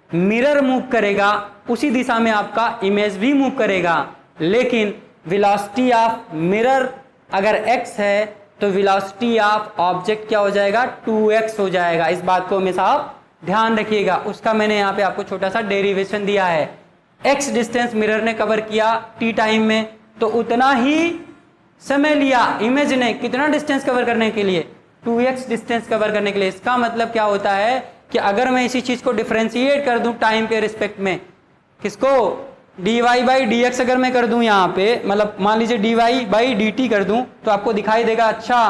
मिरर मूव करेगा उसी दिशा में आपका इमेज भी मूव करेगा। लेकिन वेलोसिटी ऑफ मिरर अगर x है तो वेलोसिटी ऑफ ऑब्जेक्ट क्या हो जाएगा? 2x हो जाएगा। इस बात को हमेशा आप ध्यान रखिएगा। उसका मैंने यहाँ पे आपको छोटा सा डेरिवेशन दिया है। x डिस्टेंस मिरर ने कवर किया t टाइम में, तो उतना ही समय लिया इमेज ने कितना डिस्टेंस कवर करने के लिए? 2x डिस्टेंस कवर करने के लिए। इसका मतलब क्या होता है कि अगर मैं इसी चीज को डिफरेंशिएट कर दूं टाइम के रिस्पेक्ट में, किसको? dy बाई डी एक्स अगर मैं कर दूं यहाँ पे, मतलब मान लीजिए dy बाई डी टी कर दूं, तो आपको दिखाई देगा अच्छा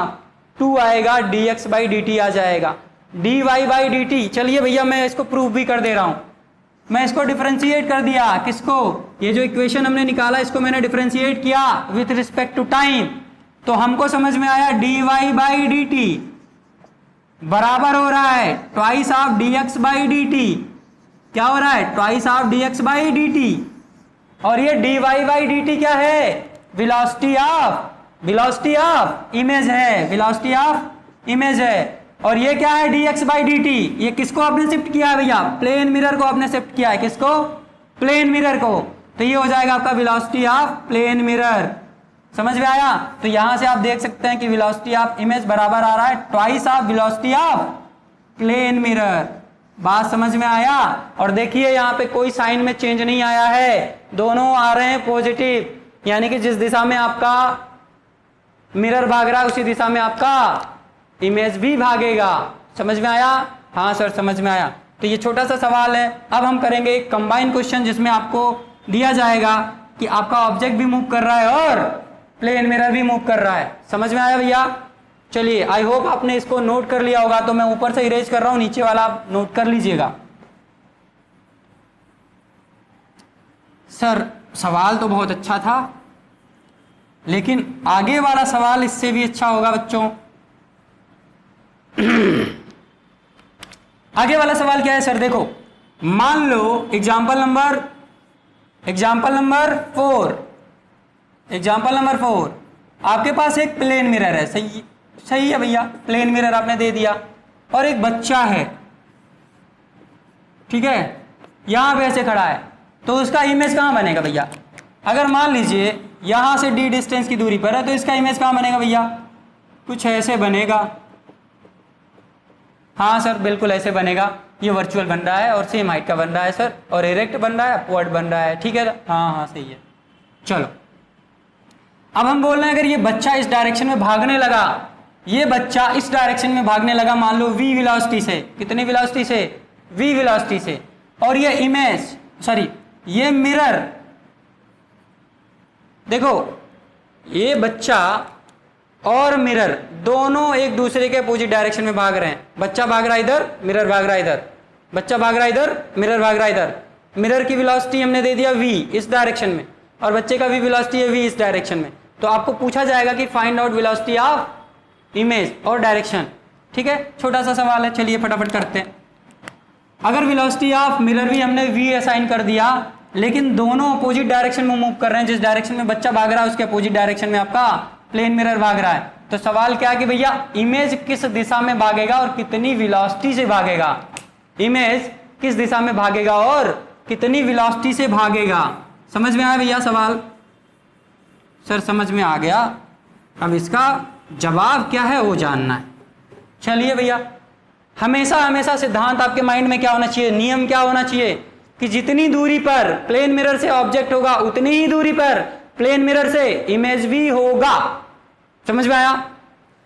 2 आएगा, dx बाई डी टी आ जाएगा, dy बाई डी टी। चलिए भैया मैं इसको प्रूव भी कर दे रहा हूं, मैं इसको डिफरेंशिएट कर दिया। किसको? ये जो इक्वेशन हमने निकाला इसको मैंने डिफरेंशिएट किया विथ रिस्पेक्ट टू टाइम, तो हमको समझ में आया dy बाई डी टी बराबर हो रहा है twice of dx by D T. क्या हो रहा है? Twice of dx by D T. और ये dy बाई डी टी क्या है? वेलोसिटी ऑफ इमेज है, वेलोसिटी ऑफ इमेज है। और ये क्या है? dx by D T. ये किसको आपने शिफ्ट किया है भैया? प्लेन मिरर को आपने शिफ्ट किया है। किसको? प्लेन मिरर को। तो ये हो जाएगा आपका वेलोसिटी ऑफ प्लेन मिरर। समझ में आया? तो यहां से आप देख सकते हैं कि वेलोसिटी ऑफ इमेज बराबर आ रहा है twice of velocity of plane mirror. बात समझ में आया? और देखिए यहाँ पे कोई साइन में चेंज नहीं आया है, दोनों आ रहे हैं पॉजिटिव, यानी कि जिस दिशा में आपका मिरर भाग रहा है उसी दिशा में आपका इमेज भी भागेगा। समझ में आया? हाँ सर समझ में आया। तो ये छोटा सा सवाल है। अब हम करेंगे एक कंबाइन क्वेश्चन जिसमें आपको दिया जाएगा कि आपका ऑब्जेक्ट भी मूव कर रहा है और प्लेन मिरर भी मूव कर रहा है। समझ में आया भैया? चलिए, आई होप आपने इसको नोट कर लिया होगा, तो मैं ऊपर से इरेज कर रहा हूं, नीचे वाला आप नोट कर लीजिएगा। सर सवाल तो बहुत अच्छा था, लेकिन आगे वाला सवाल इससे भी अच्छा होगा बच्चों। आगे वाला सवाल क्या है सर? देखो, मान लो एग्जाम्पल नंबर 4, आपके पास एक प्लेन मिरर है। सही है भैया, प्लेन मिरर आपने दे दिया, और एक बच्चा है, ठीक है, यहां पे ऐसे खड़ा है, तो उसका इमेज कहां बनेगा भैया? अगर मान लीजिए यहां से d डिस्टेंस की दूरी पर है, तो इसका इमेज कहां बनेगा भैया? कुछ ऐसे बनेगा। हाँ सर बिल्कुल ऐसे बनेगा, ये वर्चुअल बन रहा है और सेम हाइट का बन रहा है सर, और इरेक्ट बन रहा है, अपवर्ड बन रहा है, ठीक है। हाँ हाँ सही है। चलो अब हम बोल रहे हैं अगर ये बच्चा इस डायरेक्शन में भागने लगा, ये बच्चा इस डायरेक्शन में भागने लगा मान लो v वेलोसिटी से, कितनी वेलोसिटी से, v वेलोसिटी से, और ये इमेज सॉरी ये मिरर, देखो ये बच्चा और मिरर दोनों एक दूसरे के अपोजिट डायरेक्शन में भाग रहे हैं। बच्चा भाग रहा है इधर, मिरर भाग रहा है इधर, बच्चा भाग रहा है इधर, मिरर भाग रहा है इधर। मिरर की वेलोसिटी हमने दे दिया v इस डायरेक्शन में, और बच्चे का भी वेलोसिटी है v इस डायरेक्शन में। तो आपको पूछा जाएगा कि find out velocity of image और डायरेक्शन, ठीक है। छोटा सा सवाल है, चलिए फटाफट करते हैं। अगर वेलोसिटी ऑफ मिरर भी हमने v असाइन कर दिया, लेकिन दोनों अपोजिट डायरेक्शन में मूव कर रहे हैं, जिस डायरेक्शन में बच्चा भाग रहा है उसके अपोजिट डायरेक्शन में आपका प्लेन मिरर भाग रहा है, तो सवाल क्या है कि भैया इमेज किस दिशा में भागेगा और कितनी वेलोसिटी से भागेगा। इमेज किस दिशा में भागेगा और कितनी वेलोसिटी से भागेगा। समझ में आया भैया सवाल? सर समझ में आ गया। अब इसका जवाब क्या है वो जानना है। चलिए भैया, हमेशा हमेशा सिद्धांत आपके माइंड में क्या होना चाहिए, नियम क्या होना चाहिए कि जितनी दूरी पर प्लेन मिरर से ऑब्जेक्ट होगा उतनी ही दूरी पर प्लेन मिरर से इमेज भी होगा। समझ में आया?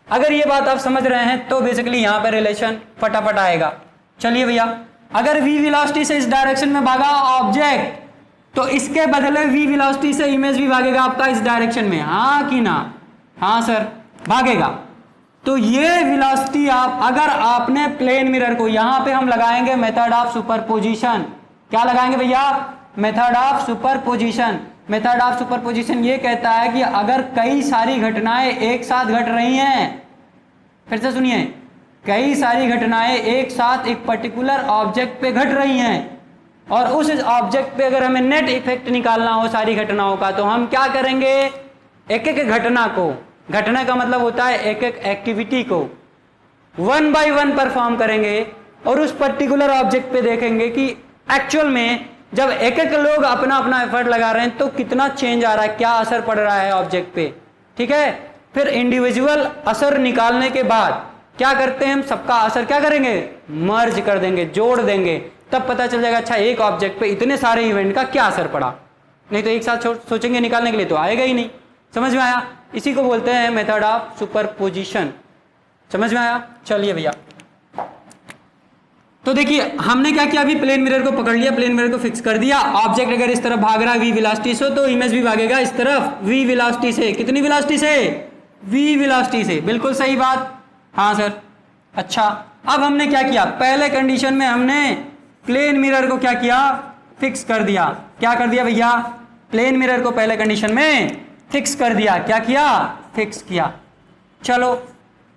अगर ये बात आप समझ रहे हैं तो बेसिकली यहां पर रिलेशन फटाफट आएगा। चलिए भैया, अगर v वेलोसिटी से इस डायरेक्शन में भागा ऑब्जेक्ट, तो इसके बदले v वेलोसिटी से इमेज भी भागेगा आपका इस डायरेक्शन में, हाँ कि ना? हाँ सर भागेगा। तो ये वेलोसिटी आप अगर आपने प्लेन मिरर को, यहां पे हम लगाएंगे मेथड ऑफ सुपरपोजिशन। क्या लगाएंगे भैया? Method of superposition. Method of superposition ये कहता है कि अगर कई सारी घटनाएं एक साथ घट रही हैं, फिर से सुनिए, कई सारी घटनाएं एक साथ एक पर्टिकुलर ऑब्जेक्ट पे घट रही हैं और उस ऑब्जेक्ट पे अगर हमें नेट इफेक्ट निकालना हो सारी घटनाओं का, तो हम क्या करेंगे? एक एक घटना को, घटना का मतलब होता है एक एक एक्टिविटी को 1 बाय 1 परफॉर्म करेंगे और उस पर्टिकुलर ऑब्जेक्ट पे देखेंगे कि एक्चुअल में जब एक एक लोग अपना अपना एफर्ट लगा रहे हैं तो कितना चेंज आ रहा है, क्या असर पड़ रहा है ऑब्जेक्ट पे, ठीक है। फिर इंडिविजुअल असर निकालने के बाद क्या करते हैं हम, सबका असर क्या करेंगे? मर्ज कर देंगे, जोड़ देंगे, तब पता चल जाएगा अच्छा एक ऑब्जेक्ट पे इतने सारे इवेंट का क्या असर पड़ा। नहीं तो एक साथ सोचेंगे निकालने के लिए तो आएगा ही नहीं। समझ में आया? इसी को बोलते हैं मेथड ऑफ सुपरपोजिशन। समझ में आया? चलिए भैया, तो देखिए हमने क्या किया, अभी प्लेन मिरर को पकड़ लिया, प्लेन मिरर को फिक्स कर दिया। ऑब्जेक्ट अगर इस तरफ भाग रहा है v वेलोसिटी से, तो इमेज भी भागेगा इस तरफ v वेलोसिटी से। कितनी वेलोसिटी से? v वेलोसिटी से। बिल्कुल सही बात। हाँ सर। अच्छा, अब हमने क्या किया, पहले कंडीशन में हमने प्लेन मिरर को क्या किया? फिक्स कर दिया। क्या कर दिया भैया? प्लेन मिरर को पहले कंडीशन में फिक्स कर दिया। क्या किया? फिक्स किया। चलो,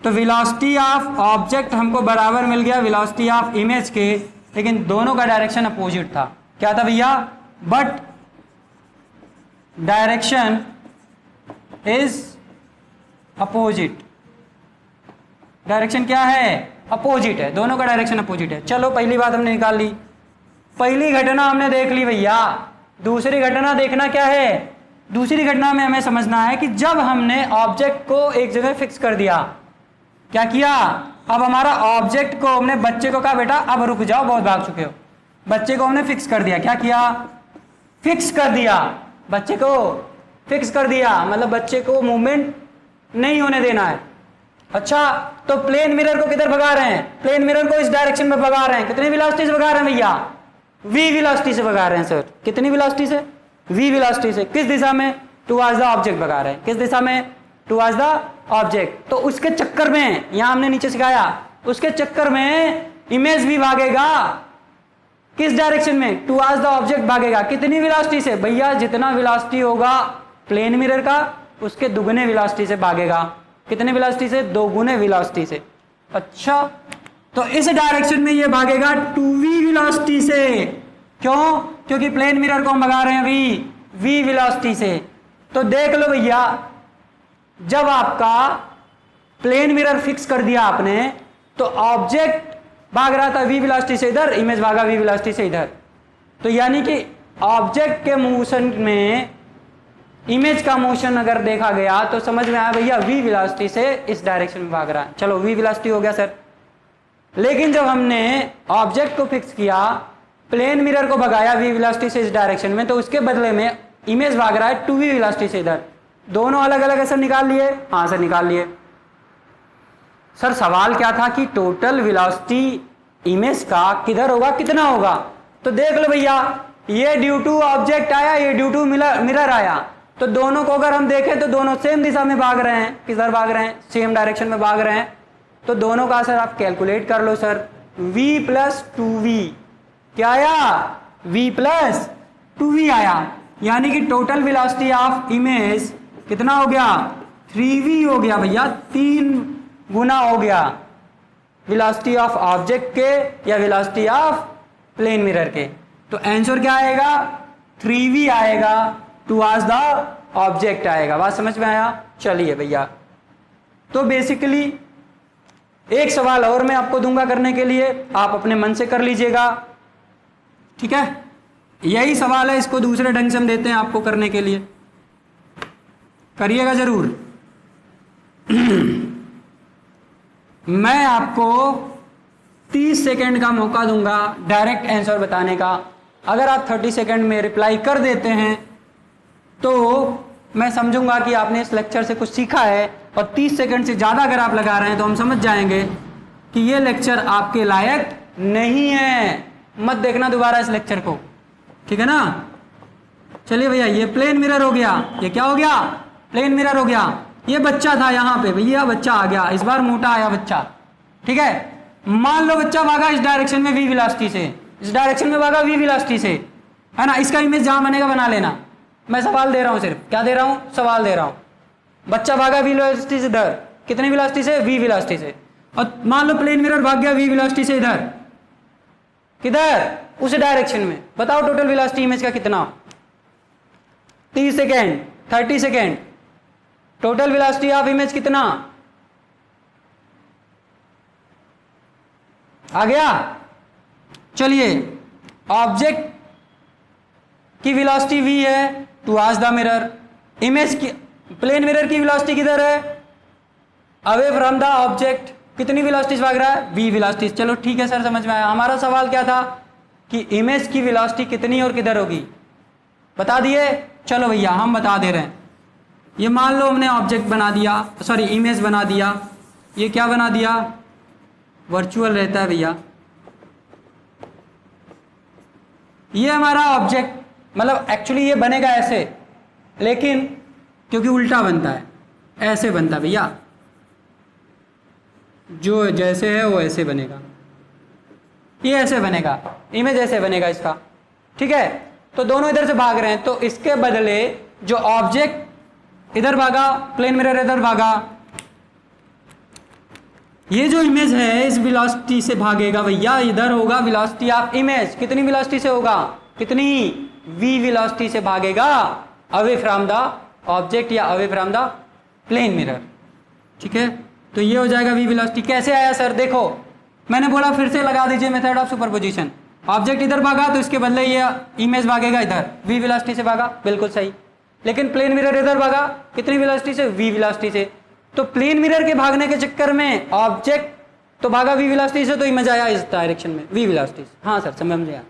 तो वेलोसिटी ऑफ ऑब्जेक्ट हमको बराबर मिल गया वेलोसिटी ऑफ इमेज के, लेकिन दोनों का डायरेक्शन अपोजिट था। क्या था भैया? But direction is opposite. Direction क्या है? अपोजिट है, दोनों का डायरेक्शन अपोजिट है। चलो पहली बात हमने निकाल ली, पहली घटना हमने देख ली भैया। दूसरी घटना देखना क्या है? दूसरी घटना में हमें समझना है कि जब हमने ऑब्जेक्ट को एक जगह फिक्स कर दिया, क्या किया? अब हमारा ऑब्जेक्ट को हमने, बच्चे को कहा बेटा अब रुक जाओ, बहुत भाग चुके हो। बच्चे को हमने फिक्स कर दिया। क्या किया? फिक्स कर दिया। बच्चे को फिक्स कर दिया, मतलब बच्चे को मूवमेंट नहीं होने देना है। अच्छा, तो प्लेन मिरर को किधर भगा रहे हैं? प्लेन मिरर को इस डायरेक्शन में भगा रहे हैं। कितनी वेलोसिटी से भगा रहे हैं भैया? v वेलोसिटी से भगा रहे हैं सर। कितनी वेलोसिटी से? v वेलोसिटी से। किस दिशा में? टुवर्ड्स द ऑब्जेक्ट भगा रहे हैं। किस दिशा में? Towards the object. तो उसके चक्कर में, यहां हमने नीचे सिखाया, उसके चक्कर में इमेज भी भागेगा किस डायरेक्शन में? टुवर्ड्स द ऑब्जेक्ट भागेगा। कितनी वेलोसिटी से? भैया जितना वेलोसिटी होगा प्लेन मिरर का उसके दुगने वेलोसिटी से भागेगा। कितने वेलोसिटी से? 2 गुने वेलोसिटी से। अच्छा, तो इस डायरेक्शन में ये भागेगा 2v वेलोसिटी से। क्यों? क्योंकि प्लेन मिरर को हम भगा रहे हैं v वेलोसिटी से। तो देख लो भैया, जब आपका प्लेन मिरर फिक्स कर दिया आपने, तो ऑब्जेक्ट भाग रहा था v वेलोसिटी से इधर, इमेज भागा v वेलोसिटी से इधर। तो यानी कि ऑब्जेक्ट के मोशन में इमेज का मोशन अगर देखा गया तो समझ में आया भैया v वेलोसिटी से इस डायरेक्शन में भाग रहा है। चलो v वेलोसिटी हो गया सर। लेकिन जब हमने ऑब्जेक्ट को फिक्स किया, प्लेन मिरर को भगाया v वेलोसिटी से इस डायरेक्शन में, तो उसके बदले में इमेज भाग रहा है 2v वेलोसिटी से इधर। दोनों अलग अलग असर निकाल लिए? हाँ सर निकाल लिए। सर सवाल क्या था कि टोटल वेलोसिटी इमेज का किधर होगा, कितना होगा? तो देख लो भैया, ये ड्यू टू ऑब्जेक्ट आया, ये ड्यू टू मिरर आया, तो दोनों को अगर हम देखें तो दोनों सेम दिशा में भाग रहे हैं। किधर भाग रहे हैं? सेम डायरेक्शन में भाग रहे हैं। तो दोनों का असर आप कैलकुलेट कर लो सर। v प्लस 2v क्या आया? v प्लस 2v आया, यानी कि टोटल वेलोसिटी ऑफ इमेज कितना हो गया? 3v हो गया भैया, 3 गुना हो गया वेलोसिटी ऑफ ऑब्जेक्ट के या वेलोसिटी ऑफ प्लेन मिरर के। तो आंसर क्या आएगा? 3v आएगा, टुवर्ड्स द ऑब्जेक्ट आएगा। बात समझ में आया? चलिए भैया, तो बेसिकली एक सवाल और मैं आपको दूंगा करने के लिए, आप अपने मन से कर लीजिएगा, ठीक है? यही सवाल है, इसको दूसरे ढंग से हम देते हैं आपको करने के लिए, करिएगा जरूर। मैं आपको 30 सेकंड का मौका दूंगा डायरेक्ट आंसर बताने का। अगर आप 30 सेकंड में रिप्लाई कर देते हैं तो मैं समझूंगा कि आपने इस लेक्चर से कुछ सीखा है, और 30 सेकंड से ज़्यादा अगर आप लगा रहे हैं तो हम समझ जाएंगे कि ये लेक्चर आपके लायक नहीं है। मत देखना दोबारा इस लेक्चर को, ठीक है ना? चलिए भैया, ये प्लेन मिरर हो गया। ये क्या हो गया? प्लेन मिरर हो गया। ये बच्चा था यहाँ पे, भैया बच्चा आ गया, इस बार मोटा आया बच्चा, ठीक है? मान लो बच्चा भागा इस डायरेक्शन में v वेलोसिटी से, इस डायरेक्शन में भागा v वेलोसिटी से, है ना? इसका इमेज जहां बनेगा बना लेना। मैं सवाल दे रहा हूं, सिर्फ क्या दे रहा हूं? सवाल दे रहा हूं। बच्चा भागा v वेलोसिटी से इधर, कितनी वेलोसिटी से? v वेलोसिटी से। और मान लो प्लेन मिरर भाग गया v वेलोसिटी से इधर, किधर? उस डायरेक्शन में। बताओ टोटल वेलोसिटी इमेज का कितना? 30 second, 30 second, total velocity of image कितना आ गया? चलिए, ऑब्जेक्ट की वेलोसिटी v है टुवर्ड्स द मिरर, इमेज की प्लेन मिरर की वेलोसिटी किधर है? Away from the object. कितनी वेलोसिटी से भाग रहा है? v velocity. चलो ठीक है सर, समझ में आया। हमारा सवाल क्या था कि इमेज की वेलोसिटी कितनी और किधर होगी? बता दिए? चलो भैया हम बता दे रहे हैं। ये मान लो हमने ऑब्जेक्ट बना दिया, सॉरी इमेज बना दिया। ये क्या बना दिया? वर्चुअल रहता है भैया। ये हमारा ऑब्जेक्ट, मतलब एक्चुअली ये बनेगा ऐसे, लेकिन क्योंकि उल्टा बनता है, ऐसे बनता है भैया। जो जैसे है वो ऐसे बनेगा, ये ऐसे बनेगा, इमेज ऐसे बनेगा इसका, ठीक है? तो दोनों इधर से भाग रहे हैं, तो इसके बदले जो ऑब्जेक्ट इधर भागा, प्लेन मिरर इधर भागा, ये जो इमेज है इस वेलोसिटी से भागेगा भैया, इधर होगा वेलोसिटी ऑफ इमेज। कितनी वेलोसिटी से होगा? कितनी? v वेलोसिटी से भागेगा अवे फ्रॉम द ऑब्जेक्ट या away from the plane mirror, ठीक है? तो ये हो जाएगा v वेलोसिटी। कैसे आया सर? देखो मैंने बोला फिर से लगा दीजिए मेथड ऑफ सुपरपोजिशन। ऑब्जेक्ट इधर भागा तो इसके बदले ये इमेज भागेगा इधर, v वेलोसिटी से भागा, बिल्कुल सही। लेकिन प्लेन मिरर इधर भागा, कितनी वेलोसिटी से? v वेलोसिटी से। तो प्लेन मिरर के भागने के चक्कर में ऑब्जेक्ट तो भागा v वेलोसिटी से, तो इमेज आया इस डायरेक्शन में v वेलोसिटी से। हाँ सर समझ में आया।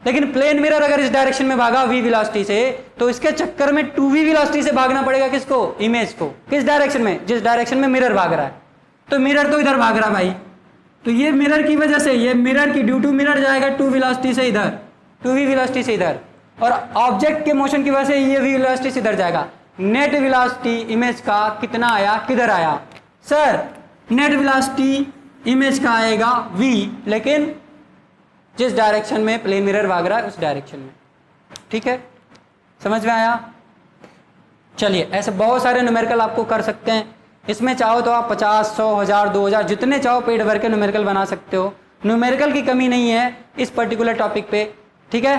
लेकिन प्लेन मिरर अगर इस डायरेक्शन में भागा v वेलोसिटी से, तो इसके चक्कर में 2v वेलोसिटी से भागना पड़ेगा किसको? इमेज को। किस डायरेक्शन में? जिस डायरेक्शन में मिरर भाग रहा है। तो मिरर तो इधर भाग रहा भाई, तो ये मिरर की वजह से, ये मिरर की ड्यू टू मिरर जाएगा 2 वेलोसिटी से इधर, 2v वेलोसिटी से इधर, और ऑब्जेक्ट के मोशन की वजह से ये v वेलोसिटी से इधर जाएगा। नेट वेलोसिटी इमेज का कितना आया? किधर आया सर? नेट वेलोसिटी इमेज का आएगा v, लेकिन जिस डायरेक्शन में प्लेन मिरर भाग रहा है उस डायरेक्शन में, ठीक है? समझ में आया? चलिए, ऐसे बहुत सारे न्यूमेरिकल आपको कर सकते हैं। इसमें चाहो तो आप 50, 100, 1000, 2000 जितने चाहो पेड भर के न्यूमेरिकल बना सकते हो। न्यूमेरिकल की कमी नहीं है इस पर्टिकुलर टॉपिक पे, ठीक है?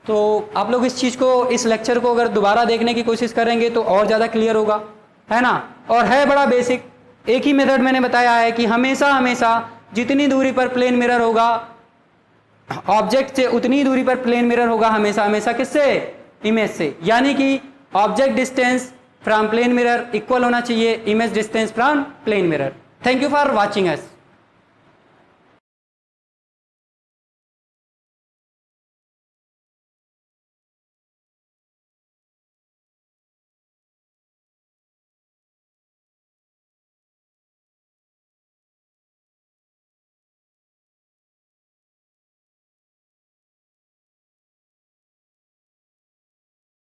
तो आप लोग इस चीज़ को, इस लेक्चर को अगर दोबारा देखने की कोशिश करेंगे तो और ज़्यादा क्लियर होगा, है ना? और है बड़ा बेसिक। एक ही मेथड मैंने बताया है कि हमेशा हमेशा जितनी दूरी पर प्लेन मिरर होगा ऑब्जेक्ट से, उतनी दूरी पर प्लेन मिरर होगा हमेशा हमेशा किससे? इमेज से। यानी कि object distance from plane mirror equal होना चाहिए image distance from plane mirror. Thank you for watching us.